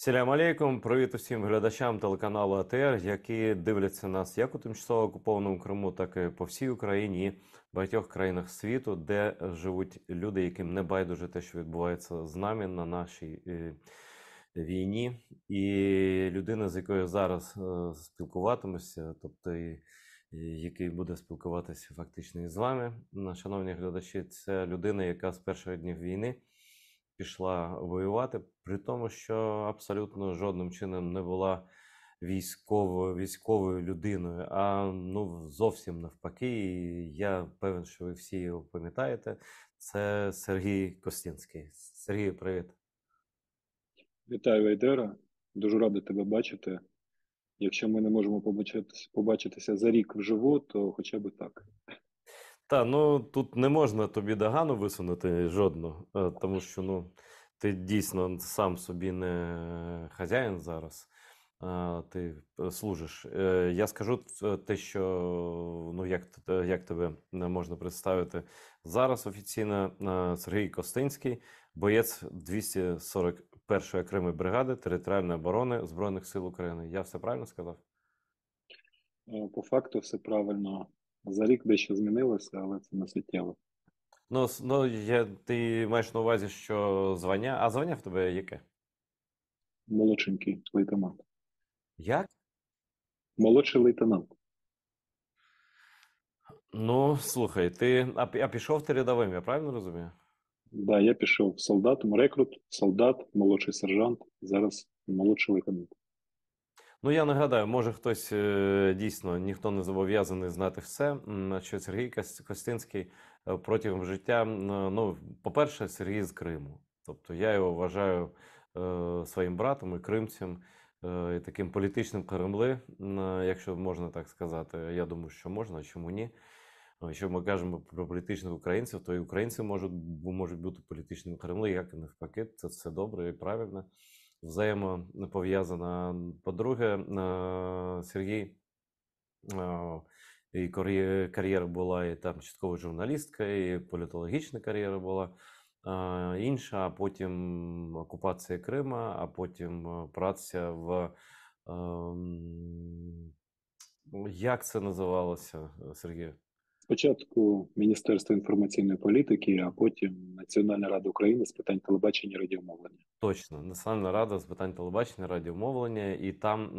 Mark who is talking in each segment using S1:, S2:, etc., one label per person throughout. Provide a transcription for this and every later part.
S1: Салям алейкум, привіт усім глядачам телеканалу АТР, які дивляться нас як у тимчасово окупованому Криму, так і по всій Україні і багатьох країнах світу, де живуть люди, яким не байдуже те, що відбувається з нами на нашій війні. І людина, з якою зараз спілкуватимуся, тобто який буде спілкуватися фактично і з вами, шановні глядачі, це людина, яка з перших днів війни пішла воювати, при тому, що абсолютно жодним чином не була військовою людиною, а ну зовсім навпаки. І я певен, що ви всі його пам'ятаєте. Це Сергій Костинський. Сергій, привіт.
S2: Вітаю, Айдера. Дуже радий тебе бачити. Якщо ми не можемо побачитися за рік вживу, то хоча б так.
S1: Та, ну тут не можна тобі догану висунути жодну, тому що ну, ти дійсно сам собі не хазяїн зараз, ти служиш. Я скажу те, що ну, як тебе не можна представити зараз офіційно. Сергій Костинський, боєць 241-ї окремої бригади територіальної оборони Збройних сил України. Я все правильно сказав?
S2: По факту все правильно. За рік дещо змінилося, але це не суттєво.
S1: Ну, ти маєш на увазі, що звання, а звання в тебе яке?
S2: Молодшенький лейтенант.
S1: Як?
S2: Молодший лейтенант.
S1: Ну, слухай, ти пішов ти рядовим, я правильно розумію?
S2: Да, я пішов солдатом, рекрут, солдат, молодший сержант, зараз молодший лейтенант.
S1: Ну, я нагадаю, може хтось дійсно, ніхто не зобов'язаний знати все, що Сергій Костинський протягом життя, ну, по-перше, Сергій з Криму. Тобто я його вважаю своїм братом і кримцем, і таким політичним Кремли, якщо можна так сказати. Я думаю, що можна, а чому ні? Якщо ми кажемо про політичних українців, то і українці можуть бути політичними Кремли, як і навпаки, це все добре і правильно, взаємопов'язано. По-друге, Сергій і кар'єра була, і там частково журналістка, і політологічна кар'єра була інша, а потім окупація Крима, а потім праця в як це називалося, Сергію?
S2: Спочатку Міністерство інформаційної політики, а потім Національна рада України з питань телебачення і радіомовлення.
S1: Точно, Національна рада з питань телебачення, радіомовлення, і там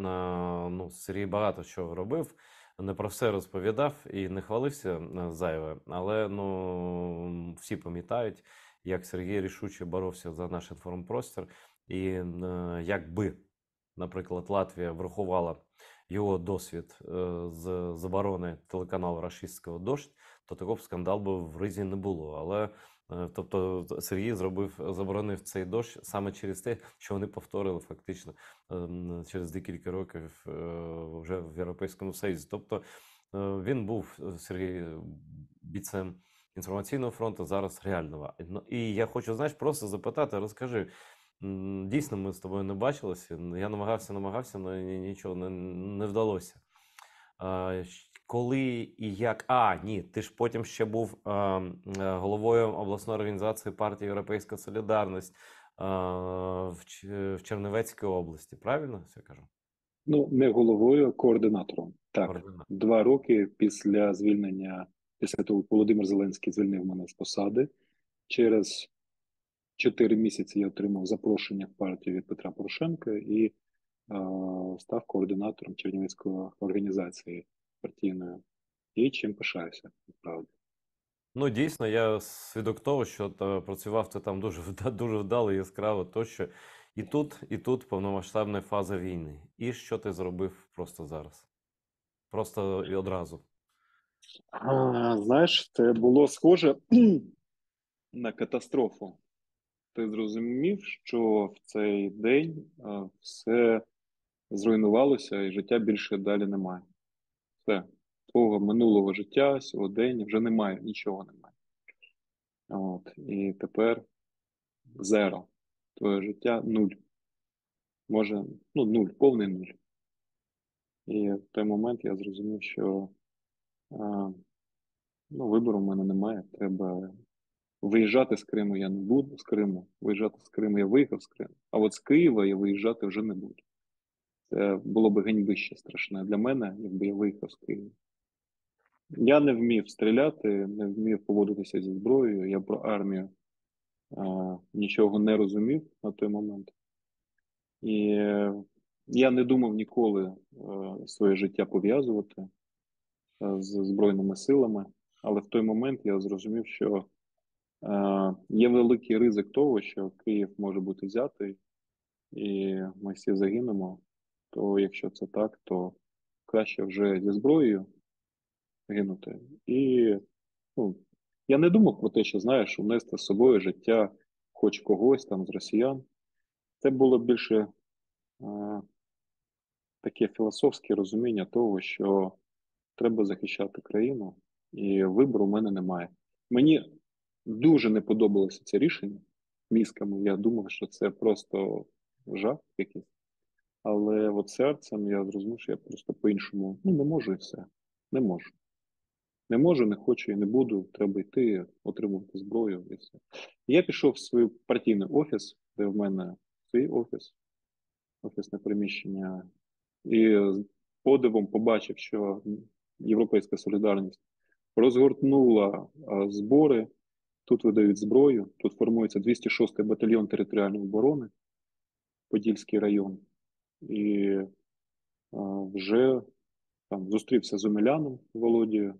S1: ну, Сергій багато чого робив, не про все розповідав і не хвалився зайве, але ну, всі пам'ятають, як Сергій рішуче боровся за наш інформпростір, і якби, наприклад, Латвія врахувала його досвід з заборони телеканалу рашистського «Дождь», то такого б скандалу би в Ризі не було. Але тобто Сергій заборонив цей дощ саме через те, що вони повторили фактично через декілька років вже в Європейському Союзі. Тобто він був, Сергій, бійцем інформаційного фронту, зараз реального. І я хочу, знаєш, просто запитати, розкажи, дійсно, ми з тобою не бачилися, я намагався, але нічого не вдалося. Коли і як. Ні, ти ж потім ще був головою обласної організації партії Європейська Солідарність в Чернівецькій області. Правильно все кажу?
S2: Ну, не головою, а координатором. Так,
S1: Координат.
S2: 2 роки після звільнення, після того, як Володимир Зеленський звільнив мене з посади, через 4 місяці я отримав запрошення в партію від Петра Порошенка і став координатором Чернівецької організації партійної. І чим пишаюся, насправді.
S1: Ну, дійсно, я свідок того, що працював ти там дуже вдало, яскраво тощо. І тут повномасштабна фаза війни. І що ти зробив просто зараз? Просто і одразу.
S2: Знаєш, це було схоже на катастрофу. Ти зрозумів, що в цей день все зруйнувалося і життя більше далі немає. Все. Твого минулого життя, сьогодення вже немає, нічого немає. От. І тепер зеро. Твоє життя нуль. Може, ну, нуль, повний нуль. І в той момент я зрозумів, що ну, вибору в мене немає. Треба Виїжджати з Криму я не буду, з Криму. Виїжджати з Криму я виїхав з Криму. А от з Києва я виїжджати вже не буду. Це було б ганьбище страшне для мене, якби я виїхав з Києва. Я не вмів стріляти, не вмів поводитися зі зброєю. Я про армію нічого не розумів на той момент. І я не думав ніколи своє життя пов'язувати з Збройними силами. Але в той момент я зрозумів, що є великий ризик того, що Київ може бути взятий, і ми всі загинемо. То якщо це так, то краще вже зі зброєю гинути. І ну, я не думав про те, що знаєш, унести з собою життя хоч когось там з росіян. Це було більше таке філософське розуміння того, що треба захищати країну, і вибору в мене немає. Мені дуже не подобалося це рішення мізками. Я думав, що це просто жах якийсь. Але от серцем я зрозумів, що я просто по-іншому не можу і все. Не можу. Не можу, не хочу і не буду. Треба йти, отримувати зброю і все. Я пішов в свій партійний офіс, де в мене свій офіс, офісне приміщення, і з подивом побачив, що Європейська солідарність розгортнула збори. Тут видають зброю, тут формується 206-й батальйон територіальної оборони, Подільський район. І вже там зустрівся з Омеляном Володією,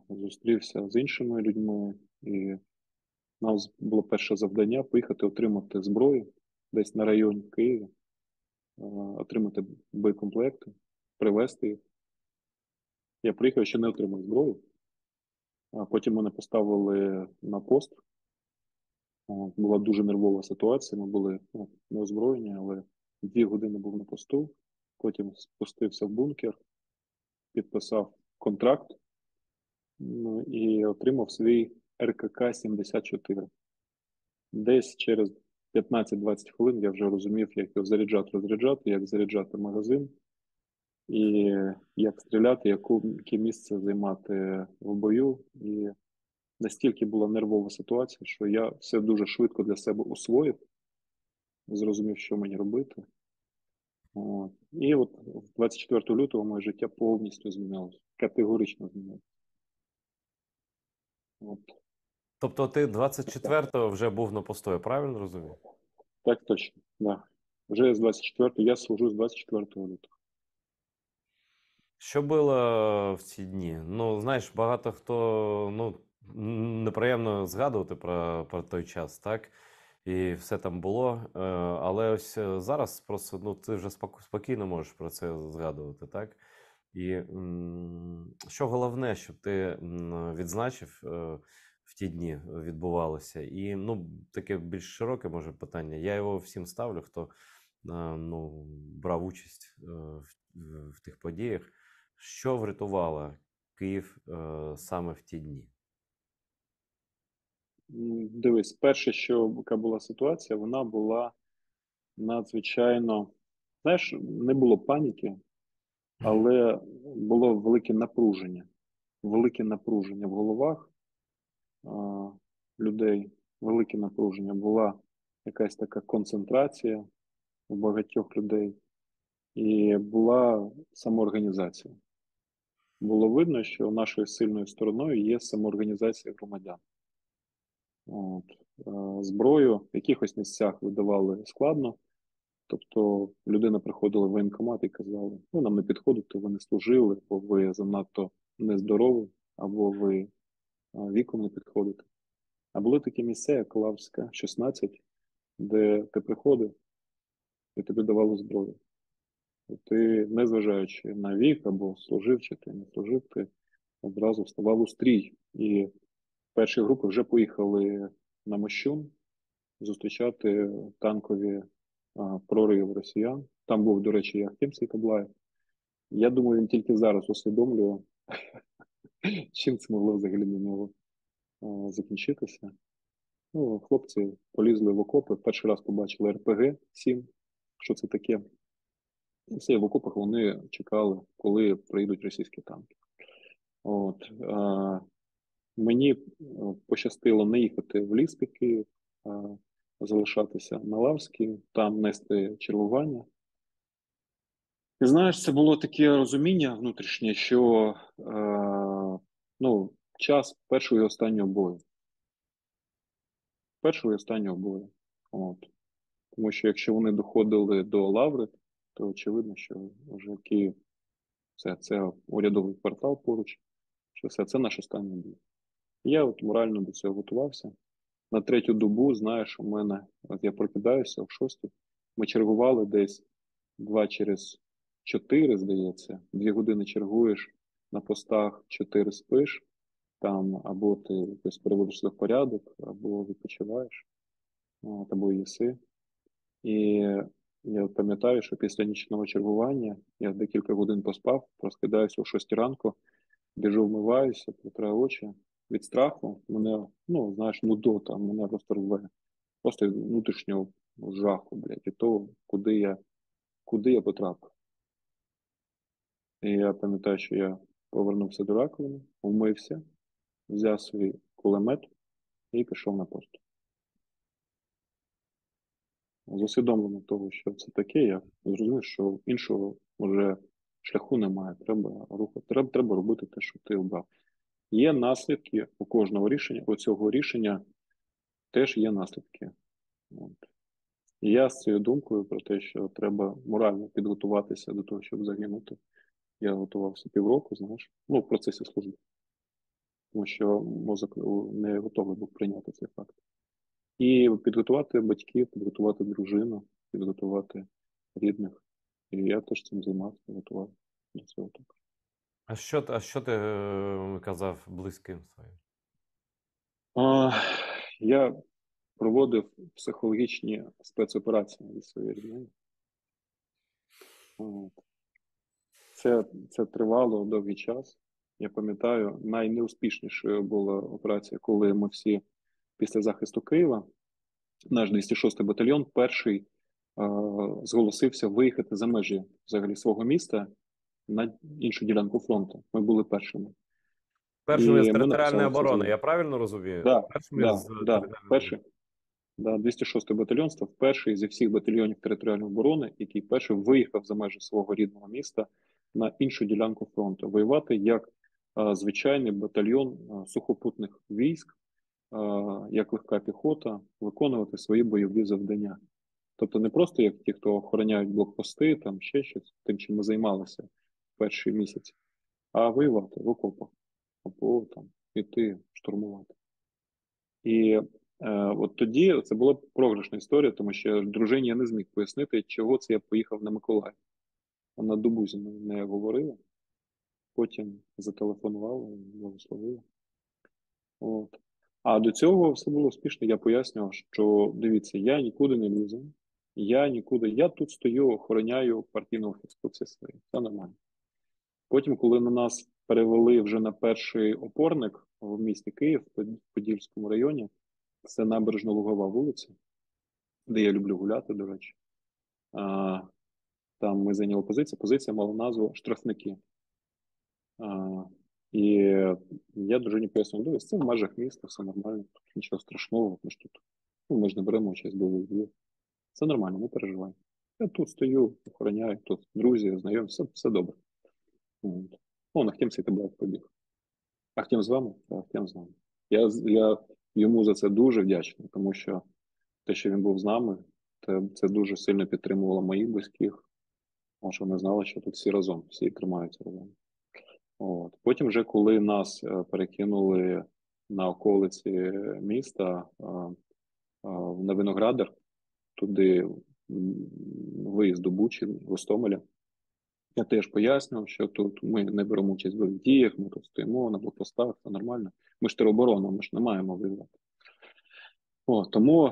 S2: зустрівся з іншими людьми. І у нас було перше завдання поїхати отримати зброю десь на районі в Києві, отримати боєкомплекти, привезти їх. Я приїхав, ще не отримав зброю. А потім мене поставили на пост. Була дуже нервова ситуація. Ми були не озброєні, але 2 години був на посту. Потім спустився в бункер, підписав контракт, і отримав свій РКК-74. Десь через 15-20 хвилин я вже розумів, як його заряджати, як заряджати магазин, і як стріляти, яке місце займати в бою. І настільки була нервова ситуація, що я все дуже швидко для себе усвоїв, зрозумів, що мені робити. І от 24 лютого моє життя повністю змінилося, категорично змінилося. От.
S1: Тобто ти 24-го вже був на посту, я правильно розумію?
S2: Так точно, да. Вже з 24-го, я служу з 24 лютого.
S1: Що було в ці дні? Ну, знаєш, багато хто, неприємно згадувати про той час, так? І все там було. Але ось зараз просто, ти вже спокійно можеш про це згадувати, так? І що головне, щоб ти відзначив в ті дні відбувалося? І, таке більш широке, може, питання. Я його всім ставлю, хто, брав участь в тих подіях. Що врятувало Київ саме в ті дні?
S2: Дивись, перше, яка була ситуація, вона була надзвичайно, знаєш, не було паніки, але було велике напруження в головах людей, велике напруження. Була якась така концентрація у багатьох людей, і була самоорганізація. Було видно, що нашою сильною стороною є самоорганізація громадян. От. Зброю в якихось місцях видавали складно. Тобто людина приходила в воєнкомат і казала, нам не підходите, ви не служили, або ви занадто нездорові, або ви віком не підходите. А були такі місця, як Лавська, 16, де ти приходив і тобі давали зброю. І ти, незважаючи на вік, або служив, чи ти не служив, ти одразу вставав у стрій. І перші групи вже поїхали на Мощун зустрічати танкові прориви росіян. Там був, до речі, і Ахтем Сейтаблаєв. Я думаю, він тільки зараз усвідомлює, чим це могло взагалі для нього закінчитися. Хлопці полізли в окопи, перший раз побачили РПГ-7, що це таке. І все, в окопах вони чекали, коли приїдуть російські танки. От. Мені пощастило не їхати в ліс під Київ, а залишатися на Лавській, там нести чергування. І знаєш, це було таке розуміння внутрішнє, що ну, час першого і останнього бою. Першого і останнього бою. От. Тому що якщо вони доходили до Лаври, то очевидно, що вже Київ це урядовий квартал поруч, що все це наш останній бій. Я от морально до цього готувався. На третю добу, знаєш, у мене, от я прокидаюся в 6, ми чергували десь 2 через 4, здається, 2 години чергуєш на постах, 4 спиш, там або ти якось переводиш себе в порядок, або відпочиваєш, от, або їси. І я пам'ятаю, що після нічного чергування я декілька годин поспав, прокидаюся о 6 ранку, біжу, вмиваюся, протираю очі. Від страху мене, ну, знаєш, нудота, мене просто рве. Просто внутрішнього жаху, блядь, і того, куди я потрапив. І я пам'ятаю, що я повернувся до раковини, вмився, взяв свій кулемет і пішов на пост. З усвідомленням того, що це таке, я зрозумів, що іншого вже шляху немає. Треба рухати, треба робити те, що ти обрав. Є наслідки у кожного рішення, у цього рішення теж є наслідки. От. І я з цією думкою про те, що треба морально підготуватися до того, щоб загинути. Я готувався півроку, знаєш, ну, в процесі служби, тому що мозок не готовий був прийняти цей факт. І підготувати батьків, підготувати дружину, підготувати рідних. І я теж цим займався, готував до цього так.
S1: А що ти казав близьким своїм?
S2: Я проводив психологічні спецоперації зі своєю рідною. От. Це тривало довгий час. Я пам'ятаю, найнеуспішнішою була операція, коли ми всі після захисту Києва, наш 206-й батальйон, перший зголосився виїхати за межі взагалі свого міста на іншу ділянку фронту. Ми були першими.
S1: Першими з
S2: І ми
S1: територіальної
S2: написали цю
S1: оборони,
S2: заяву.
S1: я правильно розумію?
S2: Да,
S1: Першими
S2: да,
S1: з
S2: да.
S1: територіальної оборони.
S2: Перший, да, 206-й батальйон став перший зі всіх батальйонів територіальної оборони, який перший виїхав за межі свого рідного міста на іншу ділянку фронту. Воювати як звичайний батальйон сухопутних військ, як легка піхота, виконувати свої бойові завдання. Тобто не просто як ті, хто охороняють блокпости, там ще щось, тим, чим ми займалися в перші місяці, а воювати в окопах або там іти штурмувати. І от тоді це була програшна історія, тому що дружині я не зміг пояснити, чого це я поїхав на Миколаїв. Вона добу зі мною не говорила, потім зателефонувала і благословила. От. А до цього все було успішно. Я пояснював, що дивіться, я нікуди не лізу, я тут стою, охороняю партійний офіс, тут все своє, все нормально. Потім, коли на нас перевели вже на перший опорник в місті Київ, в Подільському районі, це Набережно-Лугова вулиця, де я люблю гуляти, до речі. Там ми зайняли позицію. Позиція мала назву «Штрафники». І я дружині пояснив, дивись, це в межах міста, все нормально, нічого страшного, ми ж тут, ну, ми ж не беремо участь в бойових діях. Це нормально, не переживай. Я тут стою, охороняю, тут друзі, знайомі, все добре. От. Он Ахтем Сейтаблаєв побіг. Ахтем з вами? Так, Ахтем з нами. Я йому за це дуже вдячний, тому що те, що він був з нами, це дуже сильно підтримувало моїх близьких, тому що вони знали, що тут всі разом, всі тримаються разом. От. Потім, вже коли нас перекинули на околиці міста на Виноградар, туди виїзд до Бучі, Гостомеля, я теж пояснював, що тут ми не беремо участь в бойових діях, ми тут стоїмо на блокпостах, це нормально. Ми ж тероборона, ми ж не маємо воювати. Тому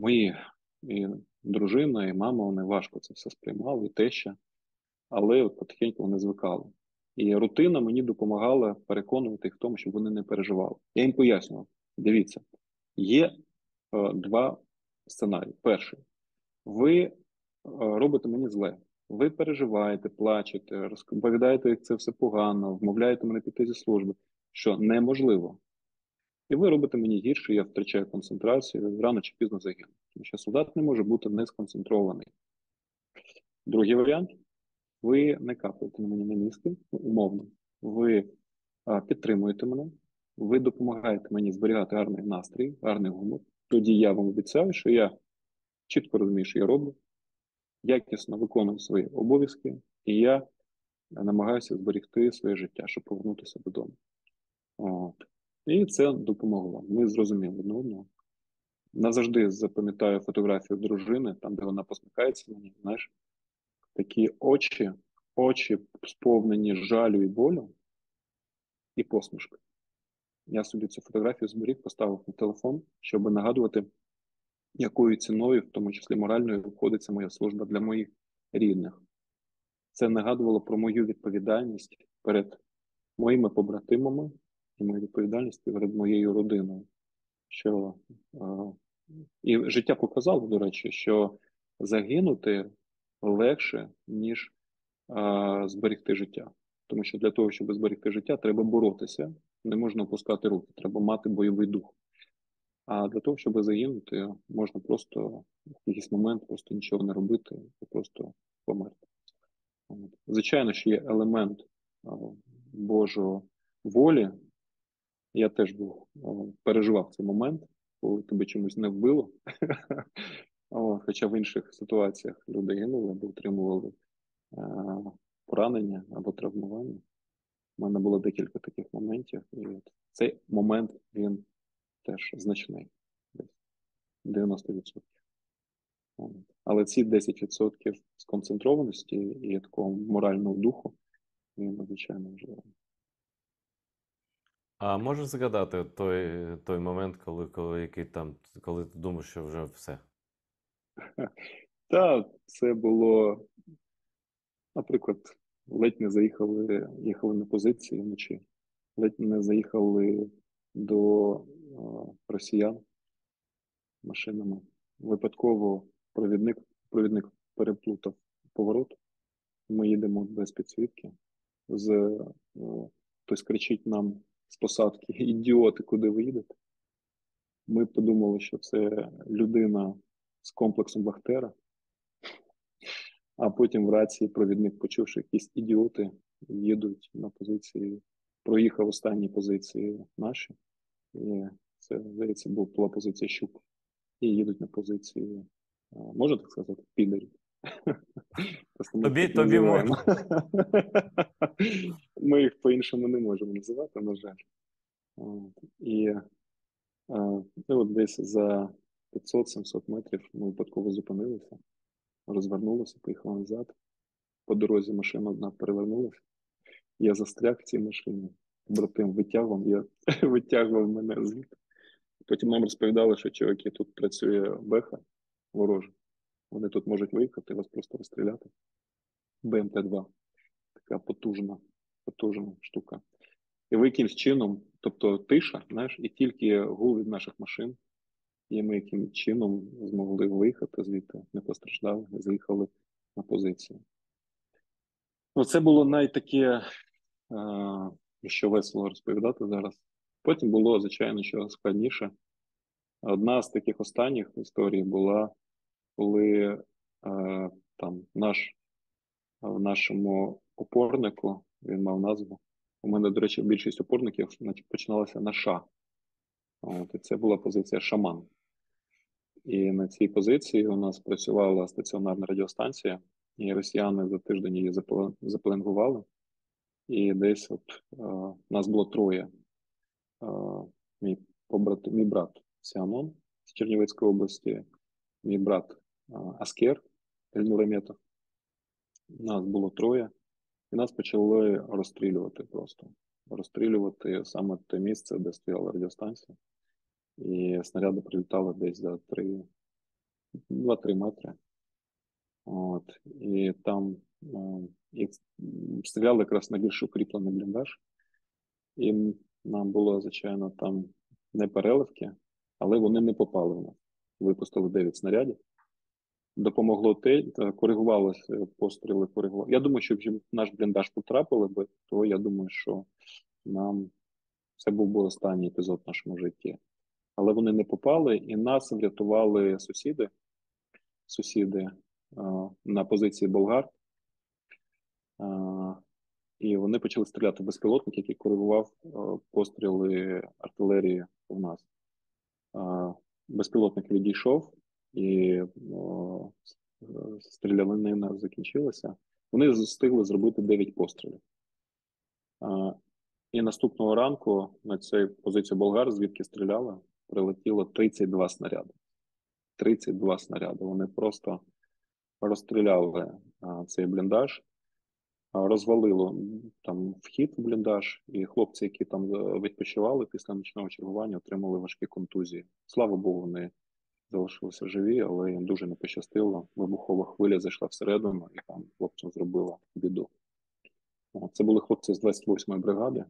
S2: мої і дружина, і мама, вони важко це все сприймали, і теща, але от потихеньку вони звикали. І рутина мені допомагала переконувати їх в тому, щоб вони не переживали. Я їм пояснював, дивіться, є два сценарії. Перший, ви робите мені зле. Ви переживаєте, плачете, розповідаєте, як це все погано, вмовляєте мене піти зі служби. що неможливо. І ви робите мені гірше, я втрачаю концентрацію, рано чи пізно загину. Тому що солдат не може бути не сконцентрований. Другий варіант: ви не капаєте на мені на мізки, умовно. Ви підтримуєте мене, ви допомагаєте мені зберігати гарний настрій, гарний гумор. Тоді я вам обіцяю, що я чітко розумію, що я роблю, якісно виконую свої обов'язки, і я намагаюся зберегти своє життя, щоб повернутися додому. От. І це допомогло. Ми зрозуміли одне одного. Назавжди запам'ятаю фотографію дружини, там, де вона посміхається мені, знаєш, такі очі сповнені жалю і болю, і посмішка. Я собі цю фотографію зберіг, поставив на телефон, щоб нагадувати, якою ціною, в тому числі моральною, обходиться моя служба для моїх рідних. Це нагадувало про мою відповідальність перед моїми побратимами і мою відповідальність перед моєю родиною. Що, і життя показало, до речі, що загинути легше, ніж зберегти життя. Тому що для того, щоб зберегти життя, треба боротися, не можна опускати руки, треба мати бойовий дух. А для того, щоб загинути, можна просто в якийсь момент просто нічого не робити і просто померти. Звичайно, що є елемент Божої волі. Я теж переживав цей момент, коли тебе чомусь не вбило. Хоча в інших ситуаціях люди гинули або отримували поранення або травмування. У мене було декілька таких моментів. І от цей момент, він теж значний. Десь 90%. Але ці 10% сконцентрованості і такого морального духу, він надзвичайно важливий.
S1: А можеш згадати той момент, коли ти думаєш, що вже все?
S2: Та, це було, наприклад, ледь не їхали на позиції вночі, ледь не заїхали до росіян машинами. Випадково провідник переплутав поворот. Ми їдемо без підсвітки. Хтось кричить нам з посадки: ідіоти, куди ви їдете? Ми подумали, що це людина з комплексом Бахтера, а потім в рації провідник почув, що якісь ідіоти їдуть на позиції, проїхав останні позиції наші, і це, здається, була позиція Щук, і їдуть на позиції, можна так сказати, підарів. Просто ми так
S1: Тобі
S2: називаємо.
S1: можна.
S2: Ми їх по-іншому не можемо називати, на жаль. І от десь за 500-700 метрів ми випадково зупинилися, розвернулися, поїхали назад. По дорозі машина одна перевернулася. Я застряг в цій машині. Братим витягував мене звідти. Потім нам розповідали, що чуваки, тут працює Беха ворожа. Вони тут можуть виїхати, вас просто розстріляти. БМП-2. Така потужна штука. І ви якимсь чином, тобто тиша, знаєш, і тільки гул від наших машин, і ми яким чином змогли виїхати звідти, не постраждали, заїхали на позицію. Це було найтаке, що весело розповідати зараз. Потім було, звичайно, що складніше. Одна з таких останніх історій була, коли там в нашому опорнику, він мав назву. У мене, до речі, більшість опорників починалася на ша. І це була позиція Шаман. І на цій позиції у нас працювала стаціонарна радіостанція, і росіяни за тиждень її запеленгували. І десь нас було троє. Мій брат Сіанон з Чернівецької області, мій брат Аскер Ельнураметов. Нас було троє. І нас почали розстрілювати просто. Розстрілювати саме те місце, де стояла радіостанція. І снаряди прилітали десь за 2-3 метри. І там їх стріляли якраз на більш укріплений бліндаж. І нам було, звичайно, там не переливки, але вони не попали в нас. Випустили 9 снарядів. Допомогло те, коригувалося постріли, коригували. Я думаю, що якщо наш бліндаж потрапили би, то я думаю, що нам Це був би останній епізод в нашому житті. Але вони не попали, і нас врятували сусіди на позиції Болгар. І вони почали стріляти в безпілотник, який коригував постріли артилерії в нас. Безпілотник відійшов, і стрілянина закінчилася. Вони встигли зробити 9 пострілів. І наступного ранку на цю позицію Болгар, звідки стріляли, прилетіло 32 снаряди. 32 снаряди. Вони просто розстріляли цей бліндаж, розвалило там вхід в бліндаж, і хлопці, які там відпочивали після нічного чергування, отримали важкі контузії. Слава Богу, вони залишилися живі, але їм дуже не пощастило. Вибухова хвиля зайшла всередину, і там хлопцям зробила біду. Це були хлопці з 28-ї бригади.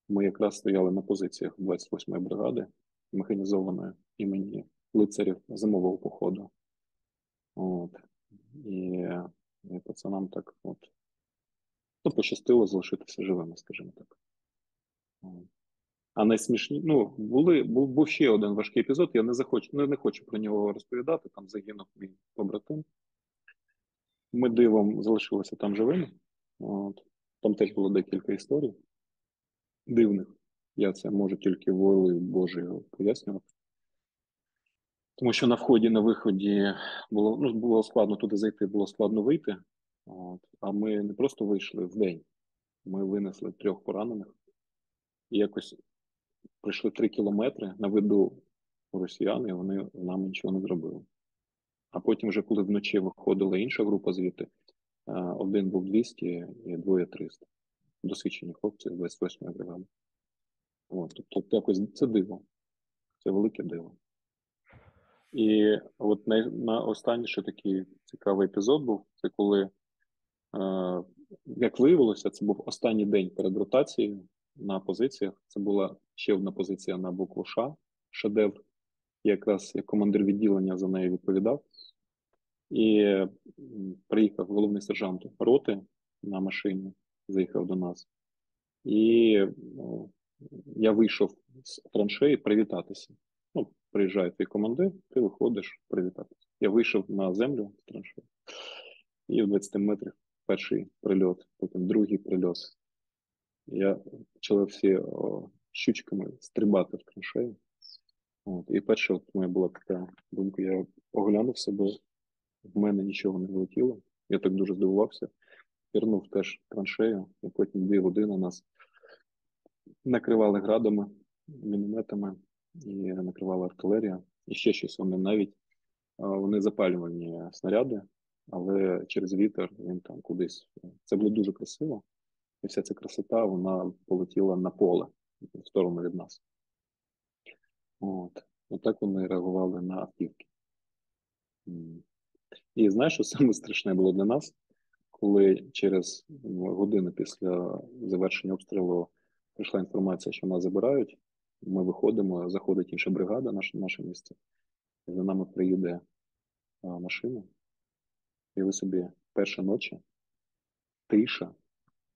S2: Ми якраз стояли на позиціях 28-ї бригади, механізованої імені лицарів зимового походу. І пацанам так пощастило залишитися живими, скажімо так. А найсмішні, був ще один важкий епізод, я не хочу про нього розповідати, там загинув мій побратим. Ми дивом залишилися там живими. Там теж було декілька історій дивних. Я це можу тільки волею Божою пояснювати. Тому що на вході, на виході було складно туди зайти, було складно вийти. А ми не просто вийшли в день, ми винесли 3 поранених. І якось пройшли 3 кілометри на виду у росіян, і вони нам нічого не зробили. А потім вже, коли вночі виходила інша група звідти, один був 200 і 2 300. Досвідчені хлопці з 28-ї бригади. Тобто якось це диво. Це велике диво. І от на останній ще такий цікавий епізод був, це коли, як виявилося, це був останній день перед ротацією на позиціях. Це була ще одна позиція на букву Ш, шедевр. Я якраз як командир відділення за нею відповідав. І приїхав головний сержант роти на машині, заїхав до нас. І я вийшов з траншеї привітатися. Приїжджає твій командир, ти виходиш привітатися. Я вийшов на землю з траншеї. І в 20 метрах перший прильот, потім другий прильот. Я почали всі щучками стрибати в траншею. І перша моя була така думка, я оглянув себе, в мене нічого не влетіло. Я так дуже здивувався. Пірнув теж траншею, і потім 2 години нас накривали градами, мінометами, і накривала артилерія. І ще щось вони запалювальні снаряди, але через вітер він там кудись. Це було дуже красиво. І вся ця красота, вона полетіла на поле в сторону від нас. Отак вони реагували на автівки. І знаєш, що саме страшне було для нас, коли через годину після завершення обстрілу прийшла інформація, що нас забирають, ми виходимо, заходить інша бригада, наше місце, і за нами приїде машина, і ви собі перша ночі, тиша,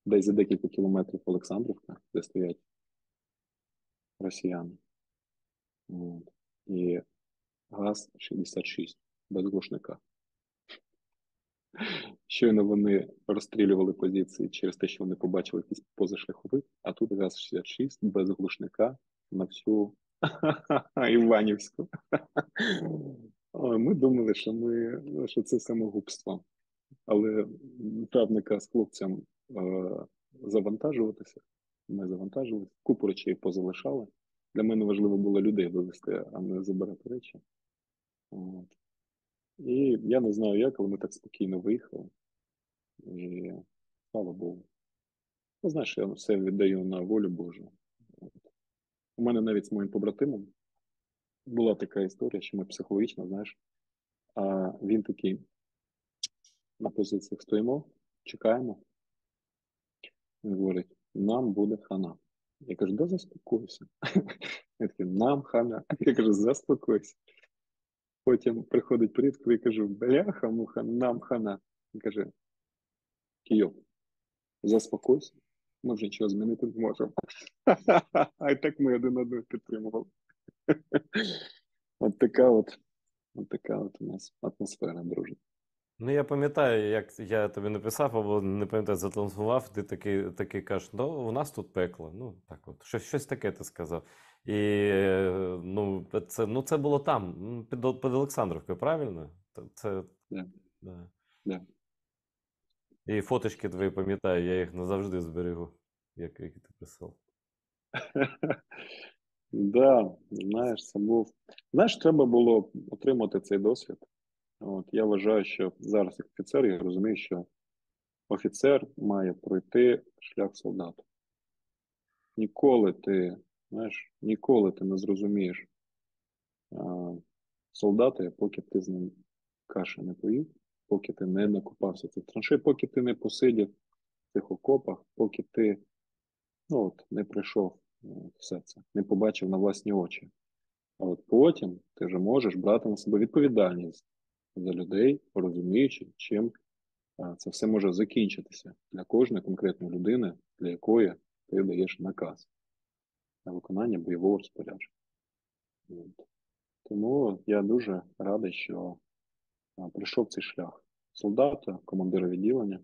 S2: десь за декілька кілометрів Олександрівка, де стоять росіяни. І ГАЗ-66 без глушника. Щойно вони розстрілювали позиції через те, що вони побачили якийсь позашляховик, а тут ГАЗ-66 без глушника на всю Іванівську. Ми думали, що це самогубство. Але дав наказ хлопцям завантажуватися. Ми завантажилися, купу речей позалишали. Для мене важливо було людей вивезти, а не забирати речі. І я не знаю як, але ми так спокійно виїхали. І слава Богу. Знаєш, я все віддаю на волю Божу. У мене навіть з моїм побратимом була така історія, що ми психологічно, знаєш, а він такий, на позиціях стоїмо, чекаємо. Він говорить, нам буде хана. Я кажу, да заспокойся. Я такий, нам хана. Я кажу, заспокойся. Потім приходить Притко і кажу, бляха-муха, нам хана. Він каже, Кийов, заспокойся, ми вже нічого змінити не можемо. А й так ми один одного підтримували. От така от у нас атмосфера, дружня.
S1: Ну, я пам'ятаю, як я тобі написав, або не пам'ятаю, зателефонував, ти такий кажеш, ну, у нас тут пекло. Ну, так от, щось таке ти сказав. І це було там, під Олександровкою, правильно? Це,
S2: Да,
S1: да.
S2: да.
S1: І фоточки твої пам'ятаю, я їх назавжди зберігу, які ти писав.
S2: Да, знаєш, це був. Знаєш, треба було отримати цей досвід. От, я вважаю, що зараз як офіцер, я розумію, що офіцер має пройти шлях солдата. Ніколи ти, знаєш, ніколи ти не зрозумієш а, солдата, поки ти з ним каші не поїв, поки ти не накопався в цих траншей, поки ти не посидів в цих окопах, поки ти не прийшов все це, не побачив на власні очі. А от потім ти вже можеш брати на себе відповідальність за людей, розуміючи, чим це все може закінчитися для кожної конкретної людини, для якої ти даєш наказ на виконання бойового розпорядження. От. Тому я дуже радий, що прийшов цей шлях солдата, командира відділення.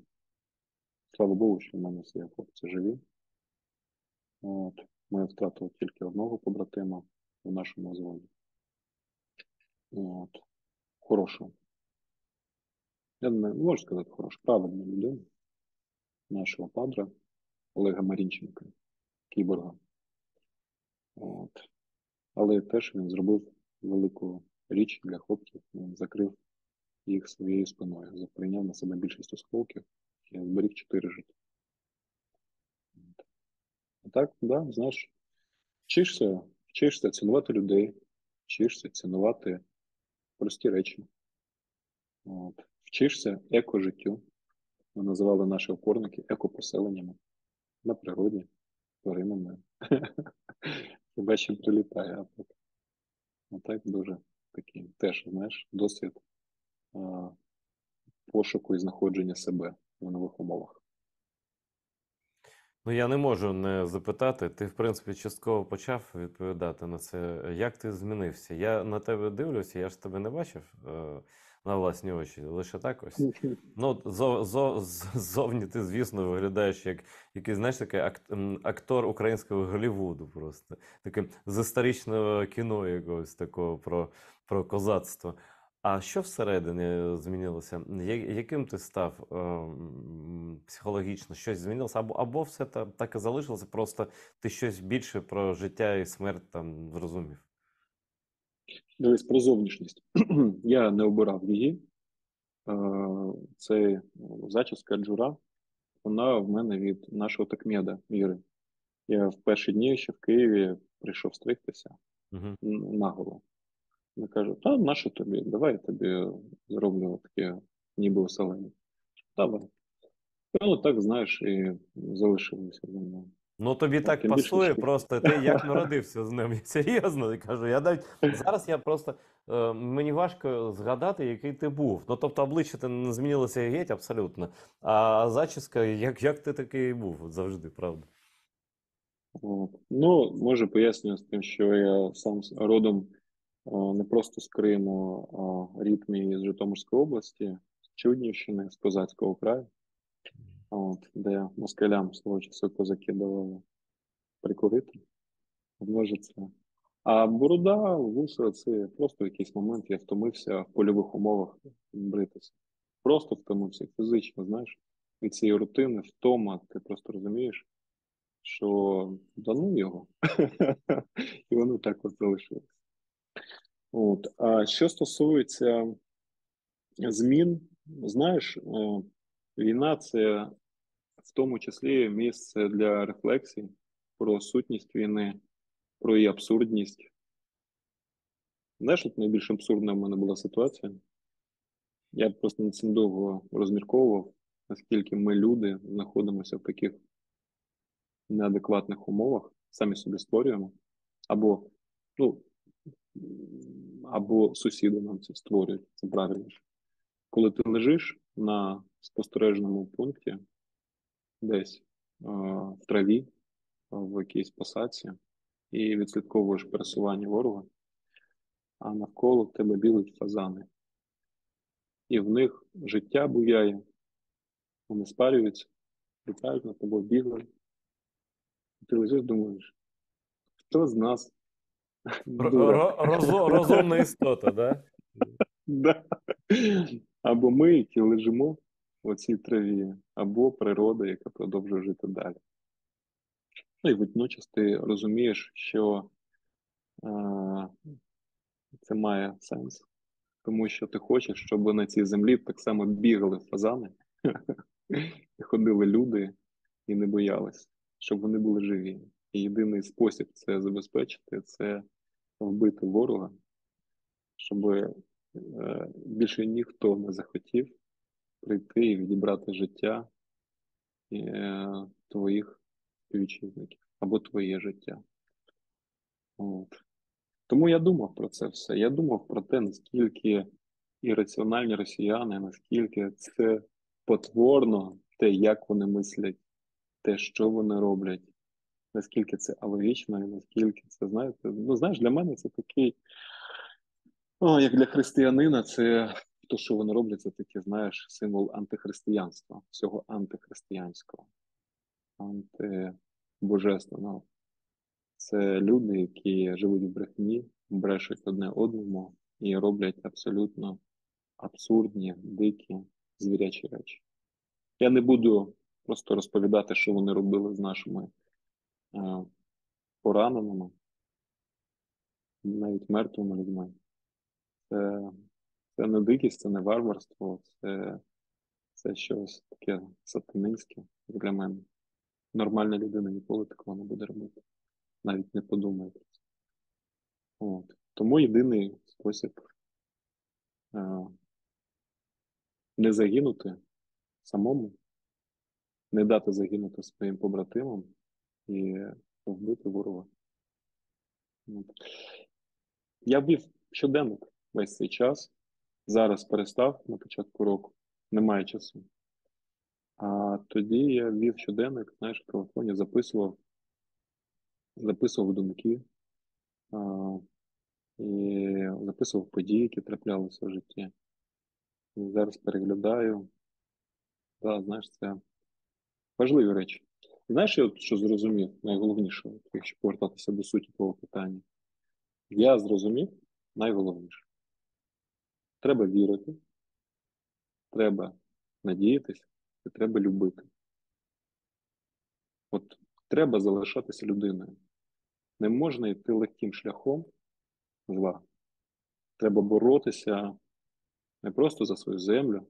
S2: Слава Богу, що в мене всі хлопці живі. От. Ми втратили тільки одного побратима в нашому взводі. От. Хорошого. Я не можу сказати хорошу, правильну людину, нашого падра Олега Марінченка, кіборга. От. Але теж він зробив велику річ для хлопців, він закрив їх своєю спиною, прийняв на себе більшість осколків і зберіг 4 життя. А так, да, знаєш, вчишся цінувати людей, вчишся цінувати прості речі. От. Вчишся екожиттю. Ми називали наші опорники екопоселеннями на природі, тваринами. Хіба чим прилітає, а так дуже такий теж, знаєш, досвід пошуку і знаходження себе в нових умовах.
S1: Ну, я не можу не запитати. Ти, в принципі, частково почав відповідати на це. Як ти змінився? Я на тебе дивлюся, я ж тебе не бачив на власні очі, лише так ось. Ну, ззовні ти, звісно, виглядаєш як якийсь, знаєш, такий актор українського Голлівуду просто. Таке з історичного кіно якогось такого про козацтво. А що всередині змінилося? Яким ти став психологічно? Щось змінилося? Або все так і залишилося, просто ти щось більше про життя і смерть там зрозумів?
S2: Дивись, про зовнішність. Я не обирав її. Це зачіска джура, вона в мене від нашого такмеда Іри. Я в перші дні ще в Києві прийшов стригтися
S1: Угу.
S2: наголо. Я кажу, та нащо тобі? Давай я тобі зроблю таке ніби оселення. Давай. Ну, так, знаєш, і залишилося зі мною.
S1: Ну, тобі так
S2: Тим більше,
S1: пасує,
S2: що
S1: просто ти як народився з ним. Серйозно, я кажу. Я навіть зараз я просто мені важко згадати, який ти був. Ну, тобто, обличчя ти не змінилося геть абсолютно. А зачіска, як ти такий був завжди, правда?
S2: Ну, може пояснюю з тим, що я сам родом не просто з Криму, а рід мій з Житомирської області, з Чуднівщини, з Козацького краю, де москалям свого часу козаки давали прикурити. Може це. А борода, вуса, це просто в якийсь момент я втомився в польових умовах бритися. Просто втомився фізично, знаєш, від цієї рутини, втома, ти просто розумієш, що да ну його. І воно так от залишилось. От. А що стосується змін, знаєш, війна це в тому числі місце для рефлексій про сутність війни, про її абсурдність. Знаєш, от найбільш абсурдна в мене була ситуація. Я просто над цим довго розмірковував, наскільки ми, люди, знаходимося в таких неадекватних умовах, самі собі створюємо, або, ну, або сусіди нам це створюють, це правильніше. Коли ти лежиш на спостережному пункті десь в траві, в якійсь посадці і відслідковуєш пересування ворога, а навколо тебе білуть фазани. І в них життя буяє, вони спарюються, літають над тобою, бігають. Ти лежиш, думаєш, хто з нас дурак?
S1: Розумна істота, да?
S2: Да. Або ми, які лежимо в цій траві, або природа, яка продовжує жити далі. Ну і водночас ти розумієш, що е, це має сенс, тому що ти хочеш, щоб на цій землі так само бігали фазани, і ходили люди і не боялись, щоб вони були живі. І єдиний спосіб це забезпечити, це вбити ворога, щоб більше ніхто не захотів прийти і відібрати життя твоїх співвітчизників або твоє життя. От. Тому я думав про це все. Я думав про те, наскільки ірраціональні росіяни, наскільки це потворно, те, як вони мислять, те, що вони роблять, наскільки це алогічно, і наскільки це, знаєте, ну знаєш, для мене це такий, як для християнина, це то, що вони роблять, це такий, знаєш, символ антихристиянства, всього антихристиянського, антибожественного. Це люди, які живуть в брехні, брешуть одне одному і роблять абсолютно абсурдні, дикі, звірячі речі. Я не буду просто розповідати, що вони робили з нашими пораненими, навіть мертвими людьми. Це, це не дикість, це не варварство, це щось таке сатанинське для мене. Нормальна людина ніколи такого не буде робити. Навіть не подумає про це. От. Тому єдиний спосіб не загинути самому, не дати загинути своїм побратимам і вбити ворога. От. Я ввів щоденник весь цей час. Зараз перестав на початку року, немає часу. А тоді я ввів щоденник, знаєш, в телефоні записував думки і записував події, які траплялися в житті. І зараз переглядаю. Да, знаєш, це важливі речі. Знаєш, я от що зрозумів, найголовніше, якщо повертатися до суті твого питання. Я зрозумів найголовніше. Треба вірити, треба надіятися і треба любити. От треба залишатися людиною. Не можна йти легким шляхом зла. Треба боротися не просто за свою землю,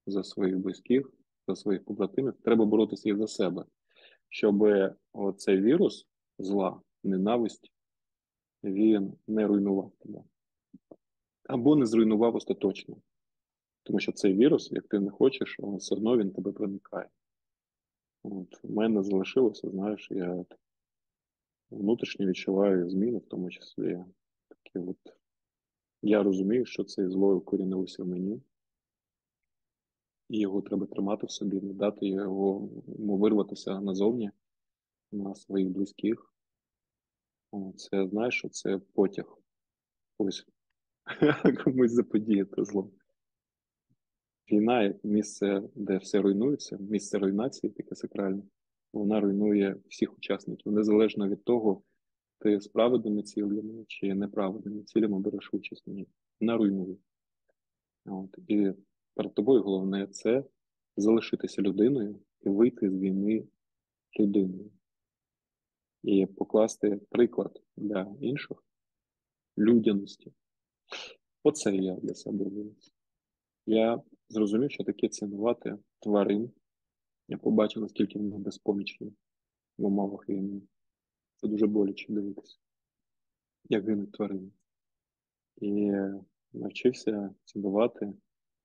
S2: за своїх близьких, за своїх побратимів. Треба боротися і за себе, щоб оцей вірус зла, ненависті, він не руйнував тебе. Або не зруйнував остаточно. Тому що цей вірус, як ти не хочеш, все одно він тебе проникає. От, у мене залишилося, знаєш, я внутрішньо відчуваю зміни, в тому числі такі от. Я розумію, що це зло укорінилося в мені, і його треба тримати в собі, не дати йому вирватися назовні на своїх близьких. Це, знаєш, що це потяг. Ось комусь заподіяти зло. Війна як місце, де все руйнується, місце руйнації, таке сакральне, вона руйнує всіх учасників, незалежно від того, ти з праведними цілями чи неправедними цілями береш участь в ній. Вона руйнує. От. І перед тобою головне це залишитися людиною і вийти з війни людиною. І покласти приклад для інших людяності. Оце я для себе виніс. Я зрозумів, що таке цінувати тварин. Я побачив, наскільки вони безпомічні в умовах війни. Це дуже боляче дивитися, як гинуть тварини. І навчився цінувати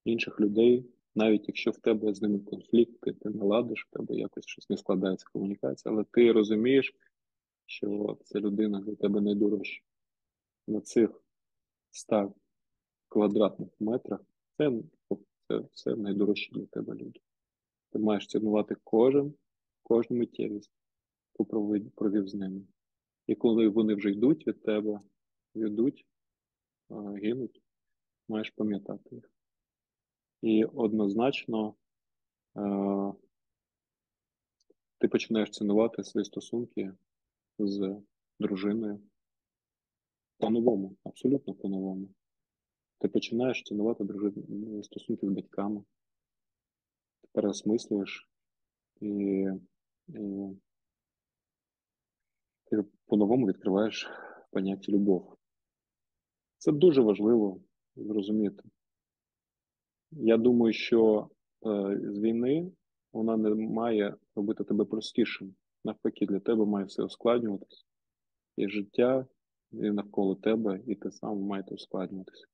S2: інших людей, навіть якщо в тебе з ними конфлікт, ти не ладиш, в тебе якось щось не складається комунікація, але ти розумієш, що ця людина для тебе найдорожча. На цих 100 квадратних метрах це все найдорожчі для тебе люди. Ти маєш цінувати кожен кожну миттєвість, яку провів з ними. І коли вони вже йдуть від тебе, йдуть, гинуть, маєш пам'ятати їх. І однозначно ти починаєш цінувати свої стосунки з дружиною по-новому, абсолютно по-новому. Ти починаєш цінувати стосунки з батьками, ти переосмислюєш і, і ти по-новому відкриваєш поняття любов. Це дуже важливо зрозуміти. Я думаю, що з війни вона не має робити тебе простішим. Навпаки, для тебе має все ускладнюватися. І життя, і навколо тебе, і ти сам маєте ускладнюватися.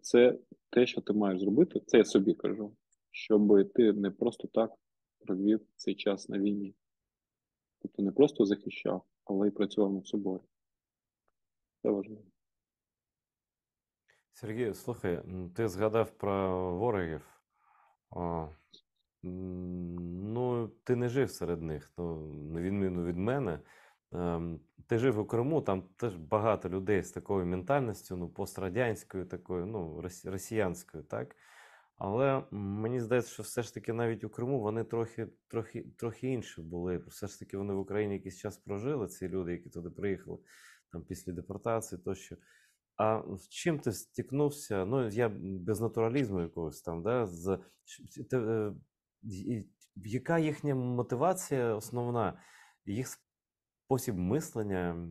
S2: Це те, що ти маєш зробити, це я собі кажу, щоб ти не просто так провів цей час на війні. Тобто не просто захищав, але й працював над собою. Це важливо.
S1: Сергій, слухай, ти згадав про ворогів. А, ну, ти не жив серед них, ну, на відміну від мене. Ти жив у Криму, там теж багато людей з такою ментальністю, ну, пострадянською, такою, ну, росіянською, так? Але мені здається, що все ж таки навіть у Криму вони трохи інші були. Все ж таки вони в Україні якийсь час прожили, ці люди, які туди приїхали там після депортації тощо. А з чим ти стикнувся? Ну, я без натуралізму якогось там, да, яка їхня мотивація основна, їх спосіб мислення,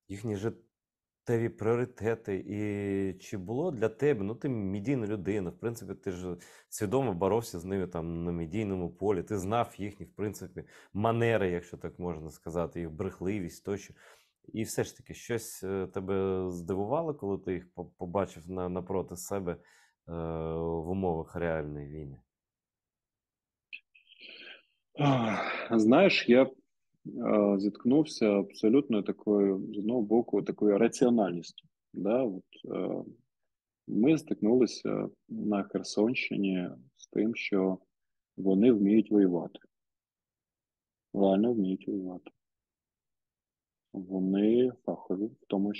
S1: їхні життєві пріоритети, і чи було для тебе, ну ти медійна людина, в принципі, ти ж свідомо боровся з ними там на медійному полі, ти знав їхні, в принципі, манери, якщо так можна сказати, їх брехливість тощо. І все ж таки, щось тебе здивувало, коли ти їх побачив напроти себе в умовах реальної війни?
S2: Знаєш, я зіткнувся абсолютно такою, з одного боку, такою раціональністю. Да? От, ми стикнулися на Херсонщині з тим, що вони вміють воювати. Реально вміють воювати. Вони фахові в тому,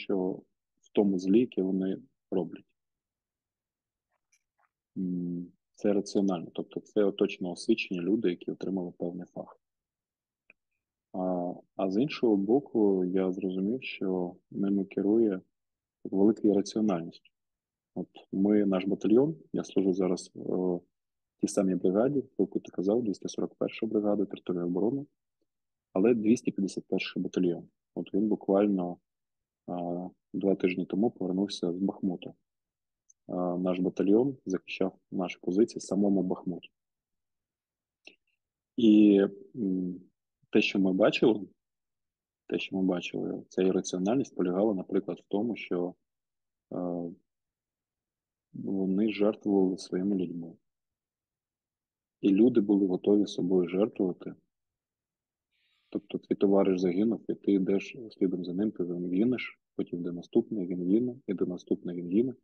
S2: в тому злі, яке вони роблять. Це раціонально, тобто це оточено освічені люди, які отримали певний фах. А з іншого боку, я зрозумів, що ними керує великою раціональністю. От наш батальйон, я служу зараз в тій самій бригаді, яку ти казав, 241 бригада територіальної оборони, але 251 батальйон. От він буквально 2 тижні тому повернувся з Бахмута. Наш батальйон захищав наші позиції в самому Бахмуті. І те, що ми бачили, ця ірраціональність полягала, наприклад, в тому, що вони жертвували своїми людьми. І люди були готові собою жертвувати. Тобто твій товариш загинув, і ти йдеш слідом за ним, ти за ним гинеш, потім йде наступний, він гине, іде наступний, він гине.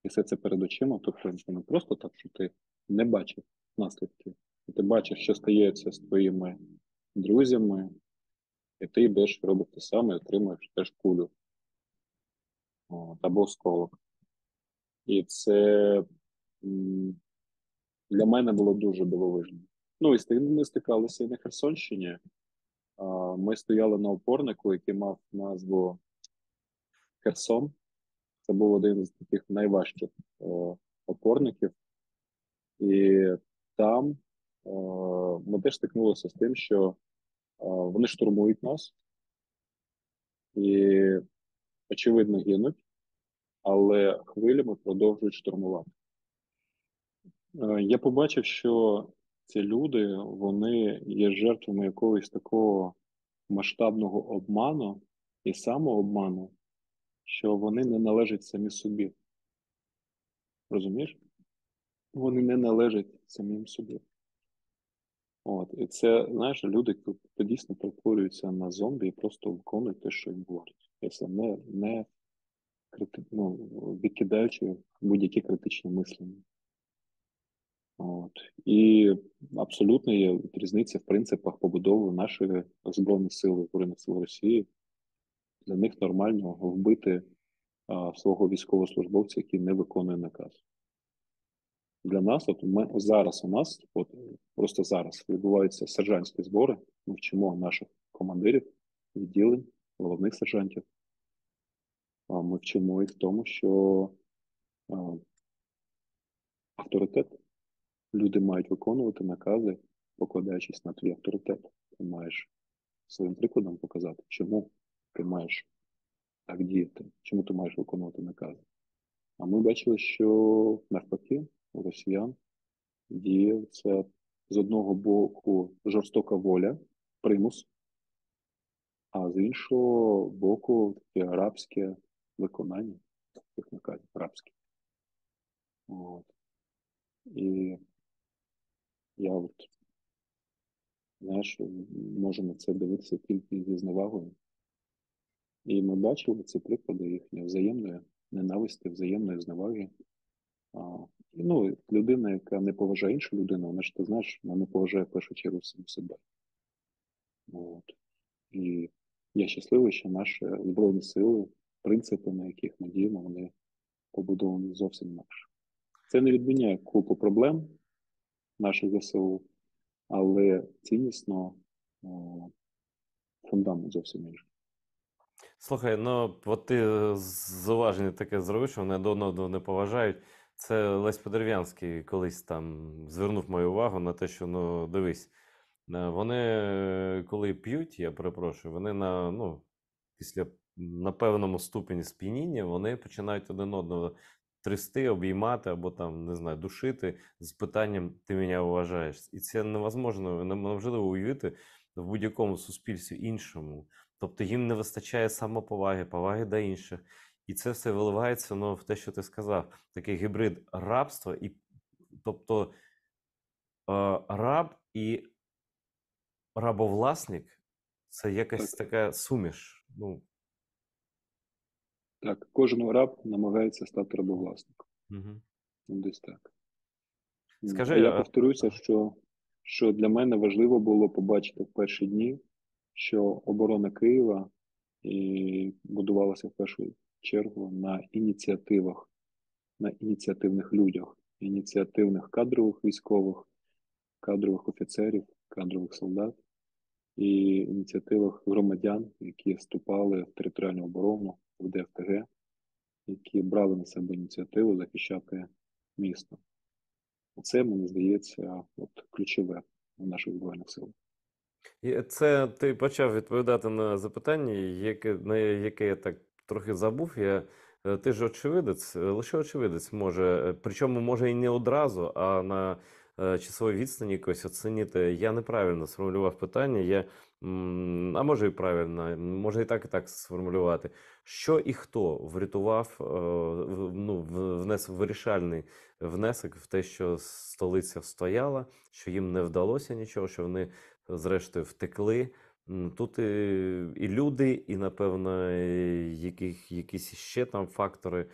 S2: І все це перед очима, тобто це не просто так, що ти не бачив наслідків. Ти бачиш, що стається з твоїми друзями, і ти йдеш, робиш те саме, і отримуєш теж кулю або осколок. І це для мене було дуже дивовижно. Ну, і ми стикалися і на Херсонщині. Ми стояли на опорнику, який мав назву Херсон. Це був один з таких найважчих опорників. І там ми теж стикнулися з тим, що вони штурмують нас і, очевидно, гинуть, але хвилями продовжують штурмувати. Я побачив, що ці люди, вони є жертвами якогось такого масштабного обману і самообману, що вони не належать самі собі. Розумієш? Вони не належать самим собі. От. І це, знаєш, люди дійсно перетворюються на зомбі і просто виконують те, що їм говорять. І це не відкидаючи будь-які критичні мислення. От. І абсолютно є різниця в принципах побудови нашої Збройних сил Росії. Для них нормально вбити свого військовослужбовця, який не виконує наказ. Для нас, от ми зараз у нас, от просто зараз відбуваються сержантські збори. Ми вчимо наших командирів, відділень, головних сержантів. Ми вчимо їх тому, що а, авторитет. Люди мають виконувати накази, покладаючись на твій авторитет. Ти маєш своїм прикладом показати, чому ти маєш так діяти, чому ти маєш виконувати накази. А ми бачили, що навпаки у росіян діє це з одного боку жорстока воля, примус, а з іншого боку таке рабське виконання цих наказів, рабське. От. І я от, знаєш, можу на це дивитися тільки зі зневагою. І ми бачили ці приклади їхньої взаємної ненависті, взаємної зневаги. Ну, людина, яка не поважає іншу людину, вона ж ти знаєш, вона не поважає в першу чергу саму себе. От. І я щасливий, що наші Збройні сили, принципи, на яких ми діємо, вони побудовані зовсім інакше. Це не відміняє купу проблем наших ЗСУ, але ціннісно фундамент зовсім інший.
S1: Слухай, ну от ти зауваження таке зробив, що вони один одного не поважають. Це Лесь Подерев'янський колись там звернув мою увагу на те, що ну дивись, вони коли п'ють, я перепрошую, вони після на певному ступені сп'яніння вони починають один одного трясти, обіймати або там, не знаю, душити з питанням ти мене вважаєш. І це неможливо уявити в будь-якому суспільстві іншому. Тобто їм не вистачає самоповаги, поваги до інших. І це все виливається в те, що ти сказав. Такий гібрид рабства, тобто раб і рабовласник це якась
S2: Так,
S1: така суміш.
S2: так, кожен раб намагається стати рабовласником.
S1: Угу.
S2: Десь так. А
S1: Скажи,
S2: я повторюся, що для мене важливо було побачити в перші дні, що оборона Києва і будувалася в першу чергу на ініціативах, на ініціативних людях, ініціативних кадрових військових, кадрових офіцерів, кадрових солдат і ініціативах громадян, які вступали в територіальну оборону, в ДФТГ, які брали на себе ініціативу захищати місто. Це, мені здається, от ключове в наших Збройних силах.
S1: і це ти почав відповідати на запитання, на яке я так трохи забув. Ти ж очевидець, лише очевидець може, причому може і не одразу, а на часовій відстані якось оцінити. Я неправильно сформулював питання, а може і правильно, може і так сформулювати. Що і хто врятував, внес вирішальний внесок в те, що столиця стояла, що їм не вдалося нічого, що вони зрештою втекли. Тут і люди, і, напевно, якісь ще там фактори.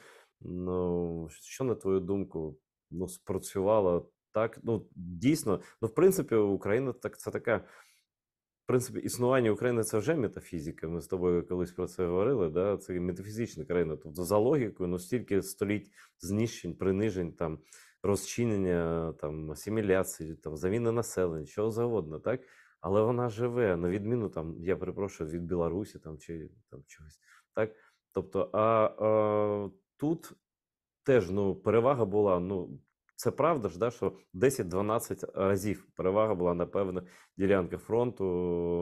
S1: Що, на твою думку, спрацювало так? Дійсно, в принципі, Україна це така. В принципі, існування України це вже метафізика. Ми з тобою колись про це говорили. Да? Це метафізична країна. Тобто, за логікою, стільки століть знищень, принижень, там, розчинення, там, асиміляції, там, заміни населення, чого завгодно, так? Але вона живе, на відміну, там, я перепрошую, від Білорусі там, чи там, чогось. Так? Тобто, тут теж перевага була. Це правда ж, да, що 10-12 разів перевага була на певних ділянках фронту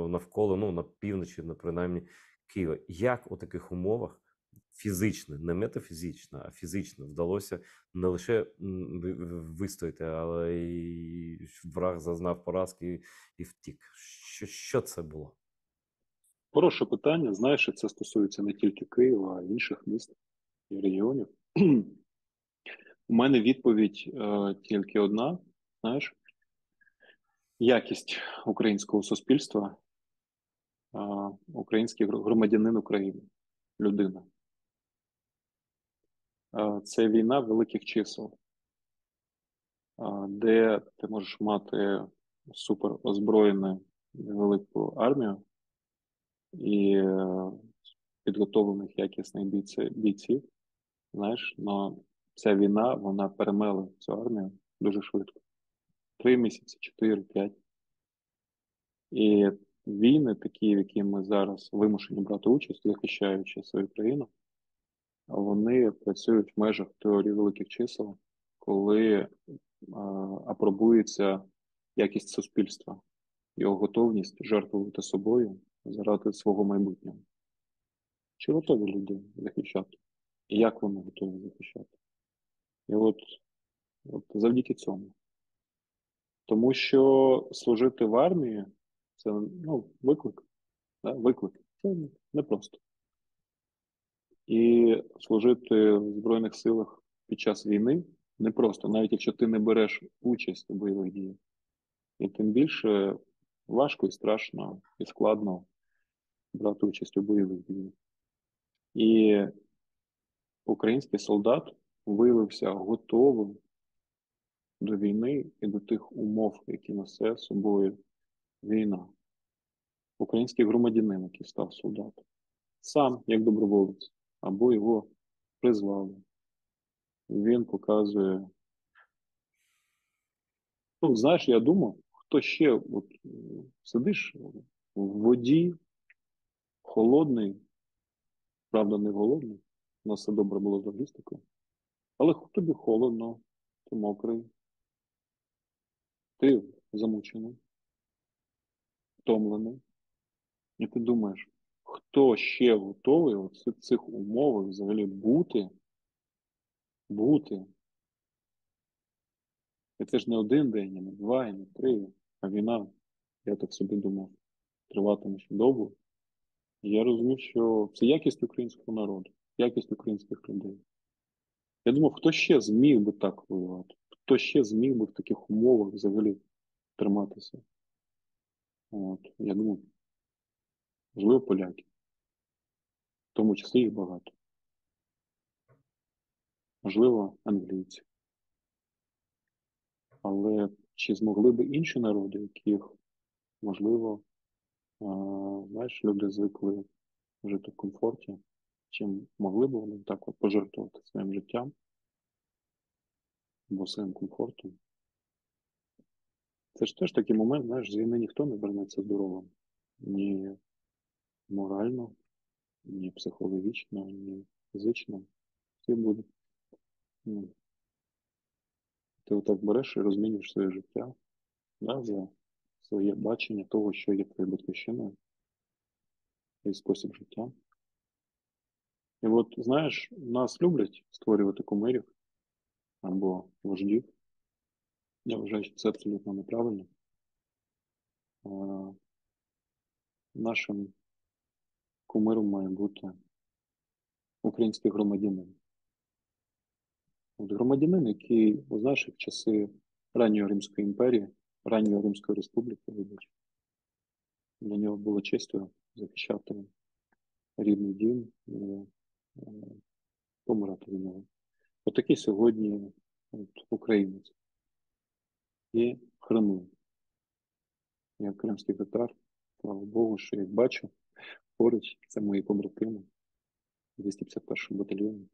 S1: навколо, на півночі, принаймні, Києва. Як у таких умовах фізично, не метафізично, а фізично вдалося не лише вистояти, але і враг зазнав поразки і втік. Що це було?
S2: Хороше питання. Знаєш, це стосується не тільки Києва, а й інших міст і регіонів. У мене відповідь тільки одна. Знаєш, якість українського суспільства, український громадянин України, людина. Це війна великих чисел. де ти можеш мати супер озброєну велику армію і підготовлених якісних бійців, знаєш, але ця війна, вона перемеле цю армію дуже швидко. 3 місяці, 4, 5. І війни, такі, в які ми зараз вимушені брати участь, захищаючи свою країну, вони працюють в межах теорії великих чисел, коли апробується якість суспільства, його готовність жертвувати собою заради свого майбутнього. Чи готові люди захищати? І як вони готові захищати? І от завдяки цьому. Тому що служити в армії це виклик. Да? Виклик. Це непросто. І служити в Збройних силах під час війни непросто, навіть якщо ти не береш участь у бойових діях. І тим більше важко і страшно, і складно брати участь у бойових діях. І український солдат виявився готовим до війни і до тих умов, які несе з собою війна. Український громадянин, який став солдатом, сам як доброволець, або його призвали. Він показує. Ну, знаєш, я думав, хто ще сидиш в воді, холодний, правда, не голодний, у нас все добре було з логістикою, але тобі холодно, ти мокрий, ти замучений, втомлений, і ти думаєш, хто ще готовий в цих умовах взагалі бути. І це ж не один день, і не два, і не три, а війна, я так собі думав, триватиме ще довго. І я розумів, що це якість українського народу, якість українських людей. Я думав, хто ще зміг би так воювати? Хто ще зміг би в таких умовах взагалі триматися? Я думав, можливо, поляки. В тому числі їх багато. Можливо, англійці. Але чи змогли би інші народи, яких, можливо, знаєш, люди звикли жити в комфорті, чим могли б вони так от пожертвувати своїм життям або своїм комфортом? Це ж теж такий момент, знаєш, з війни ніхто не вернеться здоровим. Ні морально, ні психологічно, ні фізично. Всі будуть. Ну, ти отак береш і розмінюєш своє життя, да, за своє бачення того, що є твоєю батьківщиною, і спосіб життя. І от, знаєш, нас люблять створювати кумирів або вождів. Я вважаю, що це абсолютно неправильно. Нашим кумиром має бути український громадянин. От громадянин, який, знаєш, в часи ранньої Римської імперії, ранньої Римської республіки, вибач, для нього було честю захищати рідний дім і помирати від нього. Отакий сьогодні українець. І Криму. Я кримський татар, слава Богу, що я їх бачу поруч, це мої побратими. 251 батальйоні.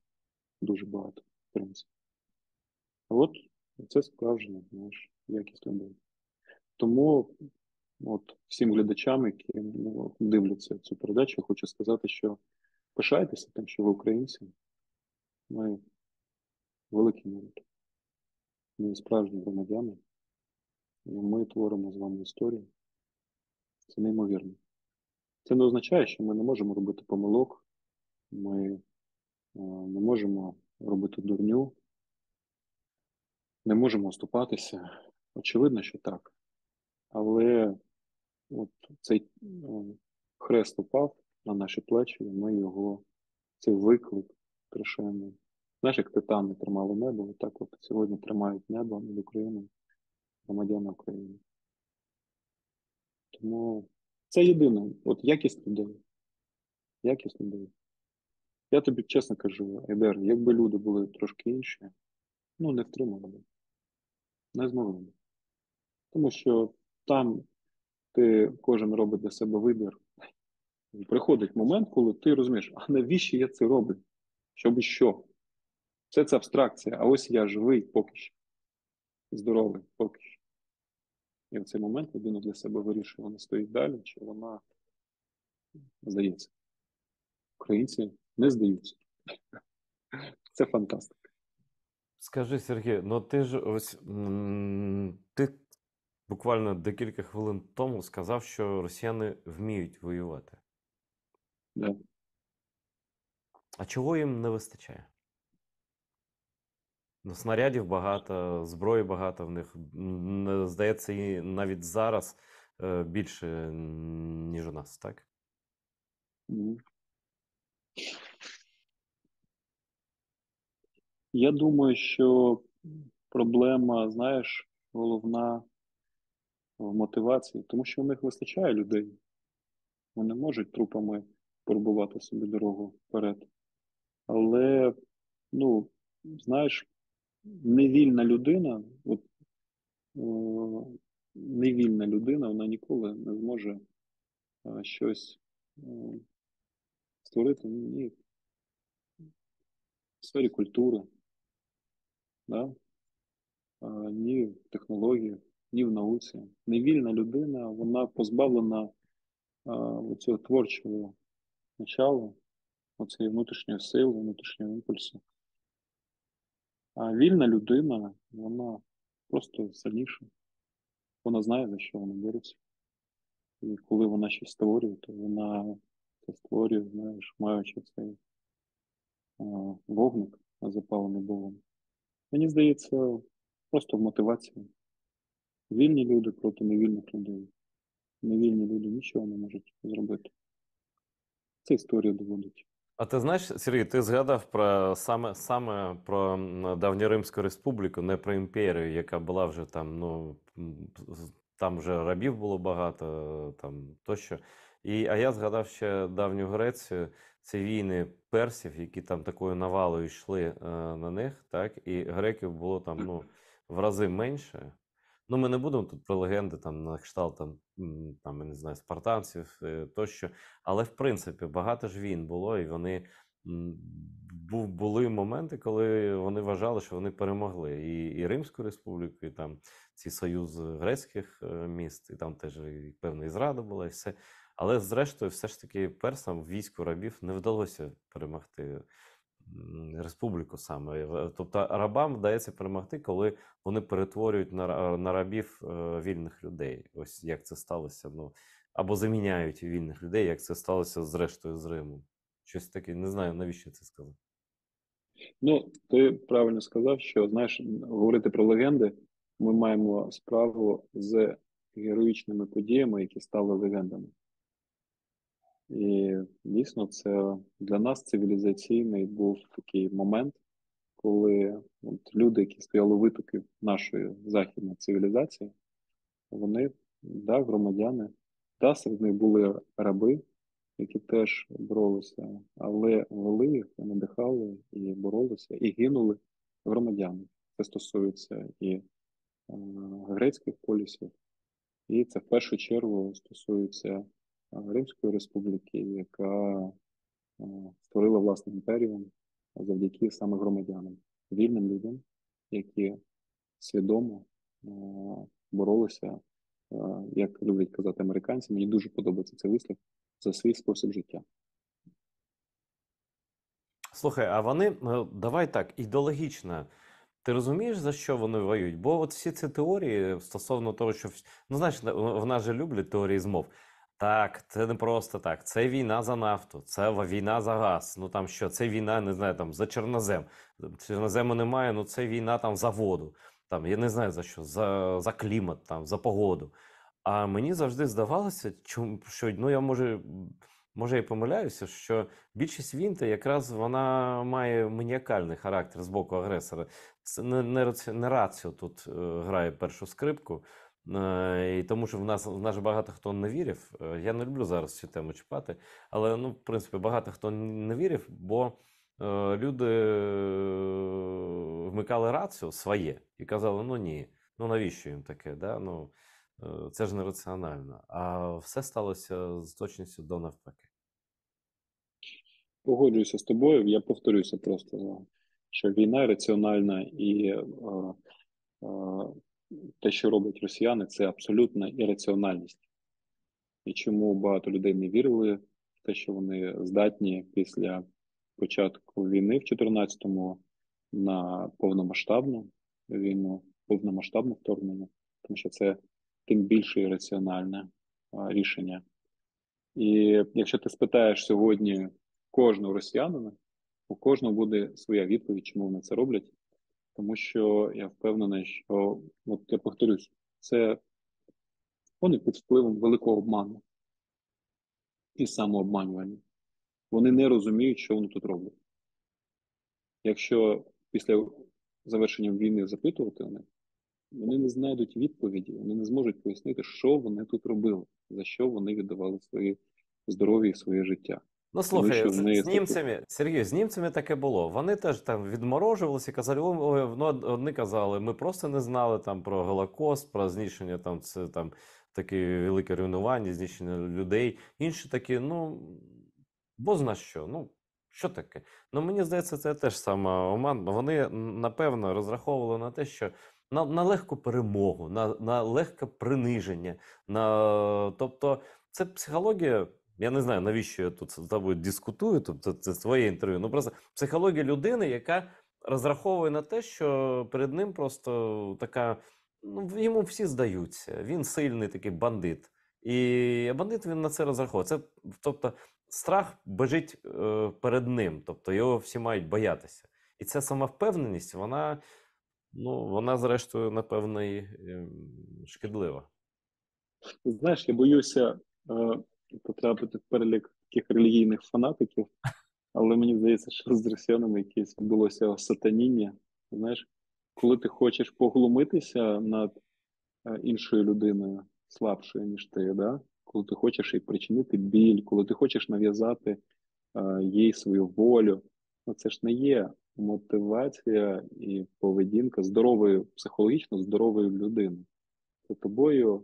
S2: Дуже багато кримців. А от це справжня, знаєш, якість людей. Тому всім глядачам, які дивляться цю передачу, я хочу сказати, що пишайтеся тим, що ви українці. Ми великий народ. Ми справжні громадяни. І ми творимо з вами історію. Це неймовірно. Це не означає, що ми не можемо робити помилок, ми не можемо робити дурню, не можемо оступатися. Очевидно, що так. Але цей хрест упав на наші плечі, і ми його, цей виклик страшенний. Знаєш, як титани тримали небо, так от сьогодні тримають небо над Україною, громадяни України. Тому це єдине, якість людей. Якість людей. Я тобі чесно кажу, Айдер, якби люди були трошки інші, не втримали б. Не змогли. Тому що там кожен робить для себе вибір. І приходить момент, коли ти розумієш, а навіщо я це роблю? Щоб що? Це абстракція, а ось я живий поки що, здоровий поки що. І в цей момент людина для себе вирішує, вона стоїть далі, чи вона здається. Українці не здаються. Це фантастика.
S1: Скажи, Сергій, ну ти ж ось ти буквально декілька хвилин тому сказав, що росіяни вміють воювати.
S2: Да.
S1: А чого їм не вистачає? Ну, снарядів багато, зброї багато в них. Здається, і навіть зараз більше, ніж у нас, так?
S2: Мгм. Я думаю, що проблема, знаєш, головна в мотивації, тому що у них вистачає людей. Вони можуть трупами пробувати собі дорогу вперед. Але, ну, знаєш, невільна людина, от, невільна людина, вона ніколи не зможе щось е, створити ні в сфері культури, да? Ні в технологіях, ні в науці. Невільна людина, вона позбавлена цього творчого начала, оцієї внутрішньої сили, внутрішнього імпульсу. А вільна людина, вона просто сильніша. Вона знає, за що вона бореться. І коли вона щось створює, то вона це створює, знаєш, маючи цей вогник, запалений Богом. Мені здається, просто в мотивації. Вільні люди проти невільних людей. Невільні люди нічого не можуть зробити. Це історія доводить.
S1: А ти знаєш, Сергій, ти згадав про саме про Давньоримську республіку, не про імперію, яка була вже там, ну там вже рабів було багато, там тощо. А я згадав ще давню Грецію, це війни персів, які там такою навалою йшли на них, так, і греків було там, ну, в рази менше. Ну, ми не будемо тут про легенди там на кшталт там, я не знаю, спартанців тощо. Але в принципі багато ж війн було, і вони були моменти, коли вони вважали, що вони перемогли і Римську республіку, і там ці союз грецьких міст, і там теж і певна і зрада була, і все. Але зрештою, все ж таки, персам війську рабів не вдалося перемогти республіку саме. Тобто рабам вдається перемогти, коли вони перетворюють на рабів вільних людей. Ось як це сталося. Ну, або заміняють вільних людей, як це сталося зрештою з Римом. Щось таке, не знаю, навіщо це сказав.
S2: Ну, ти правильно сказав, що, знаєш, говорити про легенди, ми маємо справу з героїчними подіями, які стали легендами. І дійсно, це для нас цивілізаційний був такий момент, коли от люди, які стояли у витоків нашої західної цивілізації, вони, да, громадяни, да, серед них були раби, які теж боролися, але вели їх, надихали і боролися, і гинули громадяни. Це стосується і грецьких полісів, і це в першу чергу стосується Римської республіки, яка створила власну імперію завдяки саме громадянам, вільним людям, які свідомо боролися, як люблять казати американці, мені дуже подобається цей вислів, за свій спосіб життя.
S1: Слухай, а вони, давай так, ідеологічно. Ти розумієш, за що вони воюють? Бо от всі ці теорії стосовно того, що ну знаєш, в нас же люблять теорії змов. Так, це не просто так. Це війна за нафту, це війна за газ. Ну там що, це війна, не знаю, там за чорнозем. Чорнозему немає, ну це війна там за воду. Там я не знаю за що, за клімат, там, за погоду. А мені завжди здавалося, що ну я може і помиляюся, що більшість війн то якраз вона має маніакальний характер з боку агресора. Це не раціо тут грає першу скрипку. І тому що в нас багато хто не вірив. Я не люблю зараз цю тему чіпати, але ну, в принципі, багато хто не вірив, бо люди вмикали раціо своє і казали: ну ні, Ну навіщо їм таке? Да? Ну, це ж нераціонально. А все сталося з точністю до навпаки.
S2: Погоджуюся з тобою. Я повторюся просто, що війна раціональна і е, те, що роблять росіяни, це абсолютна ірраціональність. І чому багато людей не вірили в те, що вони здатні після початку війни в 14-му на повномасштабну війну, повномасштабне вторгнення, тому що це тим більше ірраціональне рішення. І якщо ти спитаєш сьогодні кожного росіянина, у кожного буде своя відповідь, чому вони це роблять. Тому що я впевнений, що, от я повторюсь, це вони під впливом великого обману і самообманювання. Вони не розуміють, що вони тут роблять. Якщо після завершення війни запитувати вони не знайдуть відповіді, вони не зможуть пояснити, що вони тут робили, за що вони віддавали свої здоров'я і своє життя.
S1: Ну,
S2: Тому
S1: слухай,
S2: що
S1: з,
S2: вони
S1: з німцями, Сергій, з німцями таке було. Вони теж там відморожувалися і казали, ну, одні казали, ми просто не знали там про Голокост, про знищення там, це там таке велике руйнування, знищення людей. Інші такі, ну, бо зна що, ну, що таке? Ну, мені здається, це теж саме оман. Вони, напевно, розраховували на те, що на легку перемогу, на легке приниження, тобто це психологія. Я не знаю, навіщо я тут з тобою дискутую, тобто це своє інтерв'ю. Ну просто психологія людини, яка розраховує на те, що перед ним просто така, ну йому всі здаються. Він сильний такий бандит. І бандит він на це розраховує. Це, тобто, страх бежить перед ним, тобто його всі мають боятися. І ця самовпевненість, вона, ну, вона зрештою, напевно, і шкідлива.
S2: знаєш, я боюся потрапити в перелік таких релігійних фанатиків, але мені здається, що з росіянами якесь відбулося осатаніння. Знаєш, коли ти хочеш поглумитися над іншою людиною, слабшою, ніж ти, да? Коли ти хочеш їй причинити біль, коли ти хочеш нав'язати їй свою волю, ну це ж не є мотивація і поведінка здорової, психологічно здорової людини. То тобою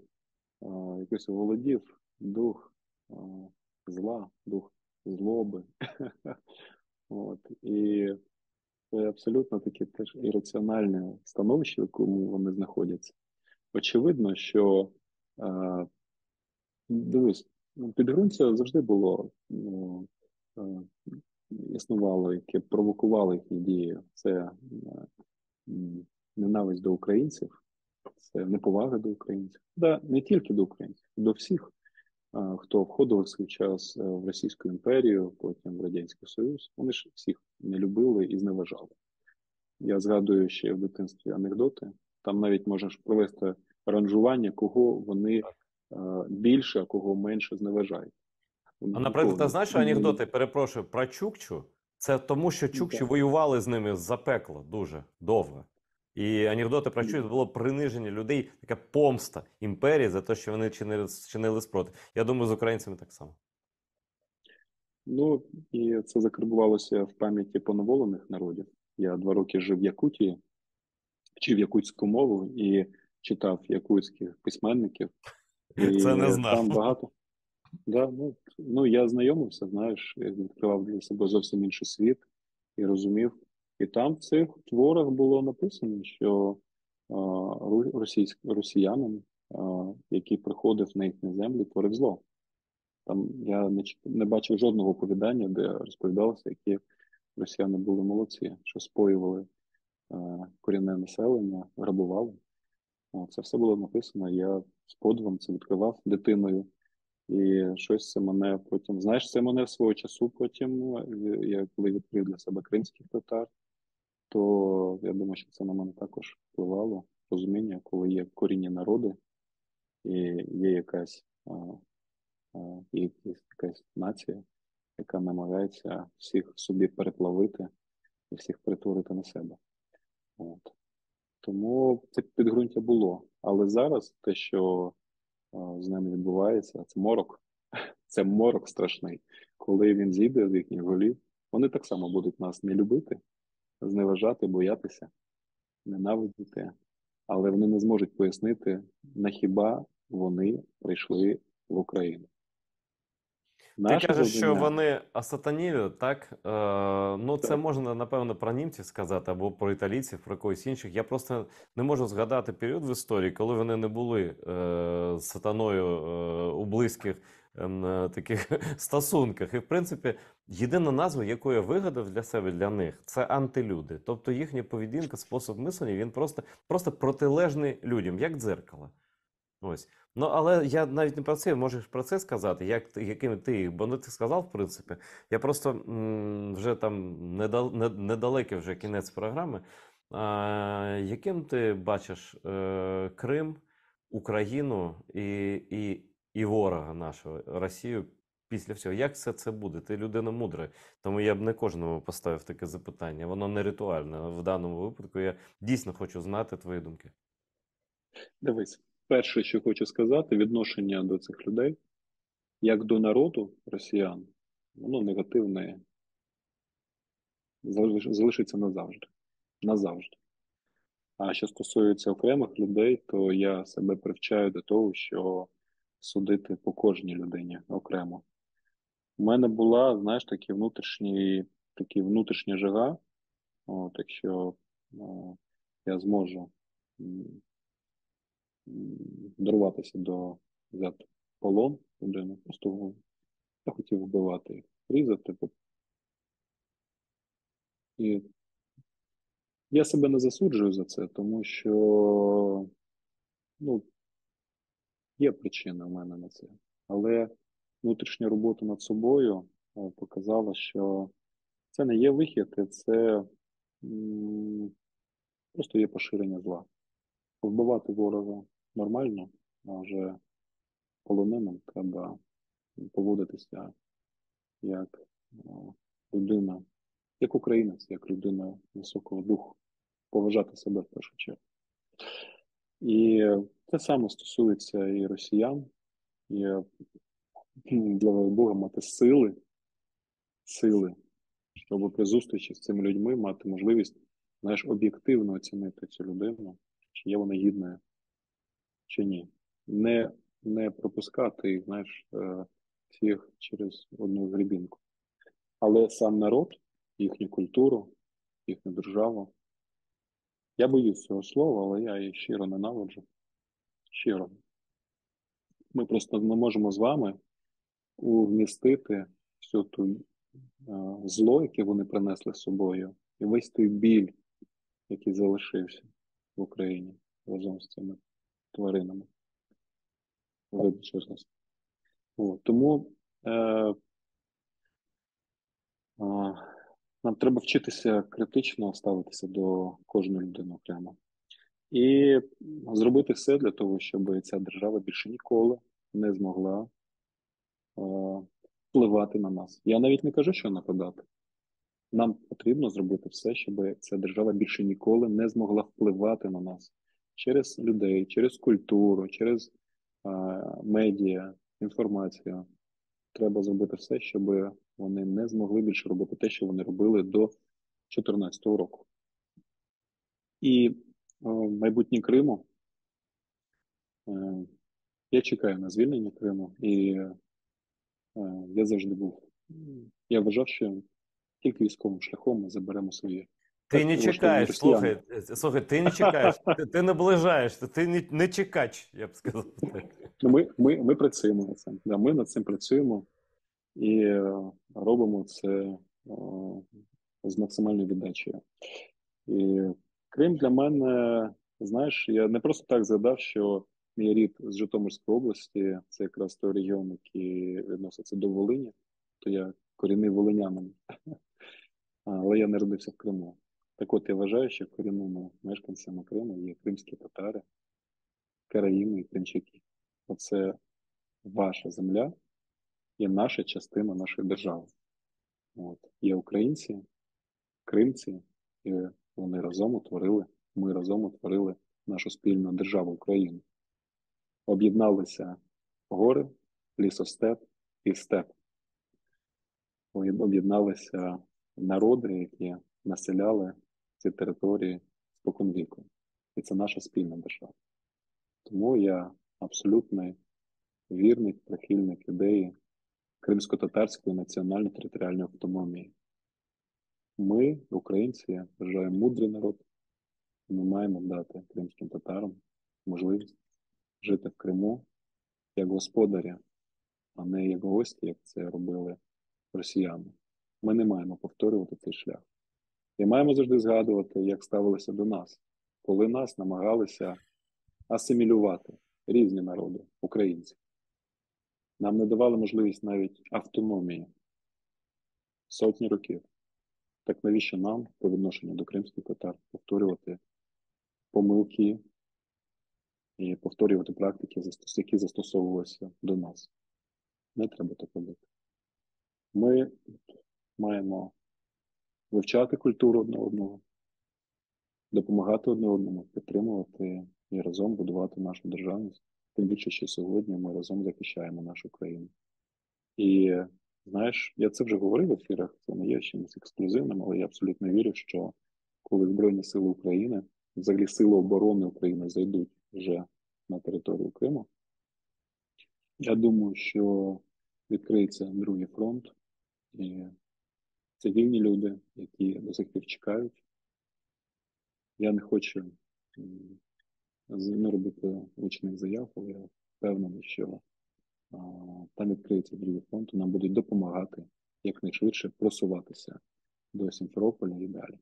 S2: якось володів дух а, зла, дух злоби. От. І це абсолютно таке теж ірраціональне становище, в якому вони знаходяться. Очевидно, що дивись, підґрунтя завжди було, е, існувало, яке провокувало їхні дії. Це ненависть до українців, це неповага до українців. Да, не тільки до українців, до всіх, хто входив в свій час в Російську імперію, потім в Радянський Союз. Вони ж всіх не любили і зневажали. Я згадую ще в дитинстві анекдоти. Там навіть можеш провести ранжування, кого вони більше, а кого менше зневажають. Вони
S1: А наприклад,
S2: ніколи
S1: ти знаєш
S2: не
S1: анекдоти, перепрошую, про Чукчу? Це тому, що Чукчі
S2: так.
S1: воювали з ними за пекло дуже довго. І анекдоти про Чукчу було приниження людей, така помста імперії за те, що вони чинили спротив. Я думаю, з українцями так само.
S2: Ну і це закарбувалося в пам'яті поневолених народів. Я 2 роки жив в Якутії, вчив якутську мову і читав якутських письменників,
S1: Це
S2: і
S1: не знав.
S2: там багато. Да, ну я знайомився, знаєш, я відкривав для себе зовсім інший світ і розумів. І там в цих творах було написано, що росіянин, який приходив на їхні землі, творив зло. Там я не бачив жодного оповідання, де розповідалося, які росіяни були молодці, що споювали корінне населення, грабували. Це все було написано. Я з подивом це відкривав дитиною. І щось це мене потім, знаєш, це мене свого часу потім, я коли відкрив для себе кримських татар, то я думаю, що це на мене також впливало розуміння, коли є корінні народи і є якась нація, яка намагається всіх собі переплавити і всіх перетворити на себе. От. Тому це підґрунтя було. Але зараз те, що з ними відбувається, це морок. Це морок страшний. Коли він зійде з їхніх голів, вони так само будуть нас не любити, зневажати, боятися, ненавидіти. але вони не зможуть пояснити, на хіба вони прийшли в Україну.
S1: Ти
S2: Наше
S1: кажеш, що
S2: завдання
S1: вони осатанілі, так? Ну, це
S2: так.
S1: можна, напевно, про німців сказати, або про італійців, про когось інших. Я просто не можу згадати період в історії, коли вони не були з сатаною у близьких таких стосунках. І, в принципі, єдина назва, яку я вигадав для себе, для них, це антилюди. Тобто їхня поведінка, спосіб мислення, він просто протилежний людям, як дзеркало. Ось. Ну, але я навіть не про це, можеш про це сказати, якими ти їх, бо ну, ти сказав, в принципі. Я просто вже там недалекий вже кінець програми. Яким ти бачиш Крим, Україну і ворога нашого, Росію після всього? Як все це буде? Ти людина мудра, тому я б не кожному поставив таке запитання. Воно не ритуальне. В даному випадку я дійсно хочу знати твої думки.
S2: Дивись, перше, що хочу сказати, відношення до цих людей, як до народу росіян, воно негативне залишиться назавжди. Назавжди. А що стосується окремих людей, то я себе привчаю до того, що судити по кожній людині окремо. У мене була, знаєш, такі внутрішня жага, от, якщо я зможу м, дорватися до взяти полон людину, просто я хотів вбивати їх, різати. І я себе не засуджую за це, тому що ну, є причина в мене на це. Але внутрішня робота над собою показала, що це не є вихід, і це м, просто є поширення зла. Вбивати ворога нормально, а вже полоненим треба поводитися як людина, як українець, як людина високого духу, поважати себе в першу чергу. І те саме стосується і росіян. І для Бога мати сили, щоб при зустрічі з цими людьми мати можливість, знаєш, об'єктивно оцінити цю людину, чи є вона гідною, чи ні. Не пропускати їх, знаєш, всіх через одну грібінку. Але сам народ, їхню культуру, їхню державу. Я боюсь цього слова, але я її щиро ненавиджу. Щиро. Ми просто не можемо з вами вмістити всю ту зло, яке вони принесли з собою, і весь той біль, який залишився в Україні разом з цими тваринами. Вибачте. Тому нам треба вчитися критично ставитися до кожної людини окремо. І зробити все для того, щоб ця держава більше ніколи не змогла впливати на нас. Я навіть не кажу, що нападати. Нам потрібно зробити все, щоб ця держава більше ніколи не змогла впливати на нас через людей, через культуру, через медіа, інформацію. Треба зробити все, щоб вони не змогли більше робити те, що вони робили до 2014 року. І майбутнє Криму, я чекаю на звільнення Криму, і я завжди був. Я вважав, що тільки військовим шляхом ми заберемо своє.
S1: Ти
S2: Так
S1: не
S2: влаштовані
S1: чекаєш,
S2: росіяни.
S1: слухай, ти не чекаєш, ти наближаєшся, ти не чекач, я б сказав так.
S2: Ну, ми працюємо над цим. Да, ми над цим працюємо і робимо це з максимальною віддачею. І Крим для мене, знаєш, я не просто так згадав, що мій рід з Житомирської області, це якраз той регіон, який відноситься до Волині, то я корінний волинянин, але я народився в Криму. Так от я вважаю, що корінними мешканцями Криму є кримські татари, караїми і кримчаки. Оце ваша земля є наша частина нашої держави. От. Є українці, кримці, і вони разом утворили, ми разом утворили нашу спільну державу Україну. Об'єдналися гори, лісостеп і степ. Об'єдналися народи, які населяли ці території споконвіку. і це наша спільна держава. Тому я абсолютний вірник, прихильник ідеї кримсько-татарської національно-територіальної автономії. Ми, українці, вважаємо мудрий народ, і ми маємо дати кримським татарам можливість жити в Криму як господарі, а не як гості, як це робили росіяни. Ми не маємо повторювати цей шлях. І маємо завжди згадувати, як ставилися до нас, коли нас намагалися асимілювати різні народи, українці. Нам не давали можливість навіть автономії сотні років. Так навіщо нам, по відношенню до кримських татар, повторювати помилки і повторювати практики, які застосовувалися до нас? Не треба так робити. Ми маємо вивчати культуру одне одного, допомагати одне одному, підтримувати і разом будувати нашу державність. Тим більше, що сьогодні ми разом захищаємо нашу країну. І знаєш, я це вже говорив в ефірах, це не є чимось ексклюзивним, але я абсолютно вірю, що коли Збройні Сили України, взагалі Сили оборони України зайдуть вже на територію Криму, я думаю, що відкриється другий фронт, і цивільні люди, які до сих пір чекають. Я не хочу не робити гучних заяв, але я впевнений, що там відкриється другий фронт, і нам будуть допомагати якнайшвидше просуватися до Сімферополя і далі.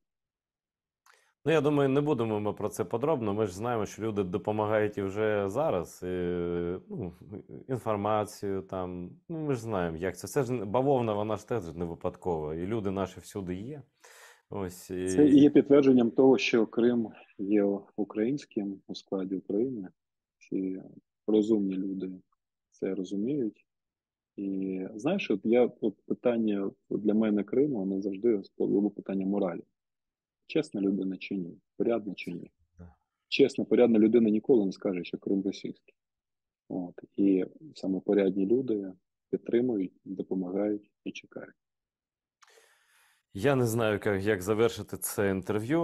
S1: Ну, я думаю, не будемо ми про це подробно. Ми ж знаємо, що люди допомагають і вже зараз. Ну, інформацію там. Ну, ми ж знаємо, як це. Це ж бавовна, вона ж теж не випадкова. І люди наші всюди є. Ось.
S2: Це і є підтвердженням того, що Крим є українським у складі України. Всі розумні люди це розуміють. І знаєш, от питання для мене Криму, воно завжди було питання моралі. Чесна людина чи ні? Порядна чи ні? Чесна, порядна людина ніколи не скаже, що Крим російський. От. І саме порядні люди підтримують, допомагають і чекають.
S1: Я не знаю, як завершити це інтерв'ю,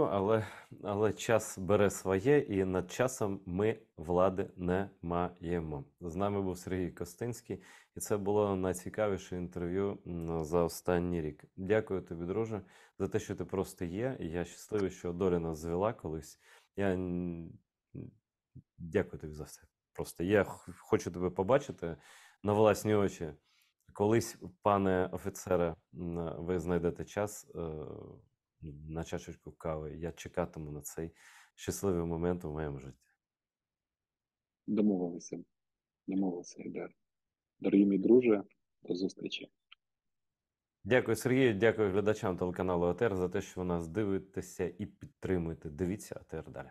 S1: але час бере своє, і над часом ми влади не маємо. З нами був Сергій Костинський, і це було найцікавіше інтерв'ю за останній рік. Дякую тобі, друже, за те, що ти просто є. І я щасливий, що доля нас звела колись. Я дякую тобі за все. Просто я хочу тебе побачити на власні очі. Колись, пане офіцере, ви знайдете час на чашечку кави. Я чекатиму на цей щасливий момент у моєму житті.
S2: Домовилися, Ігор. Дорогі мій друже, до зустрічі.
S1: Дякую, Сергію, дякую глядачам телеканалу АТR за те, що ви нас дивитеся і підтримуєте. Дивіться АТR далі.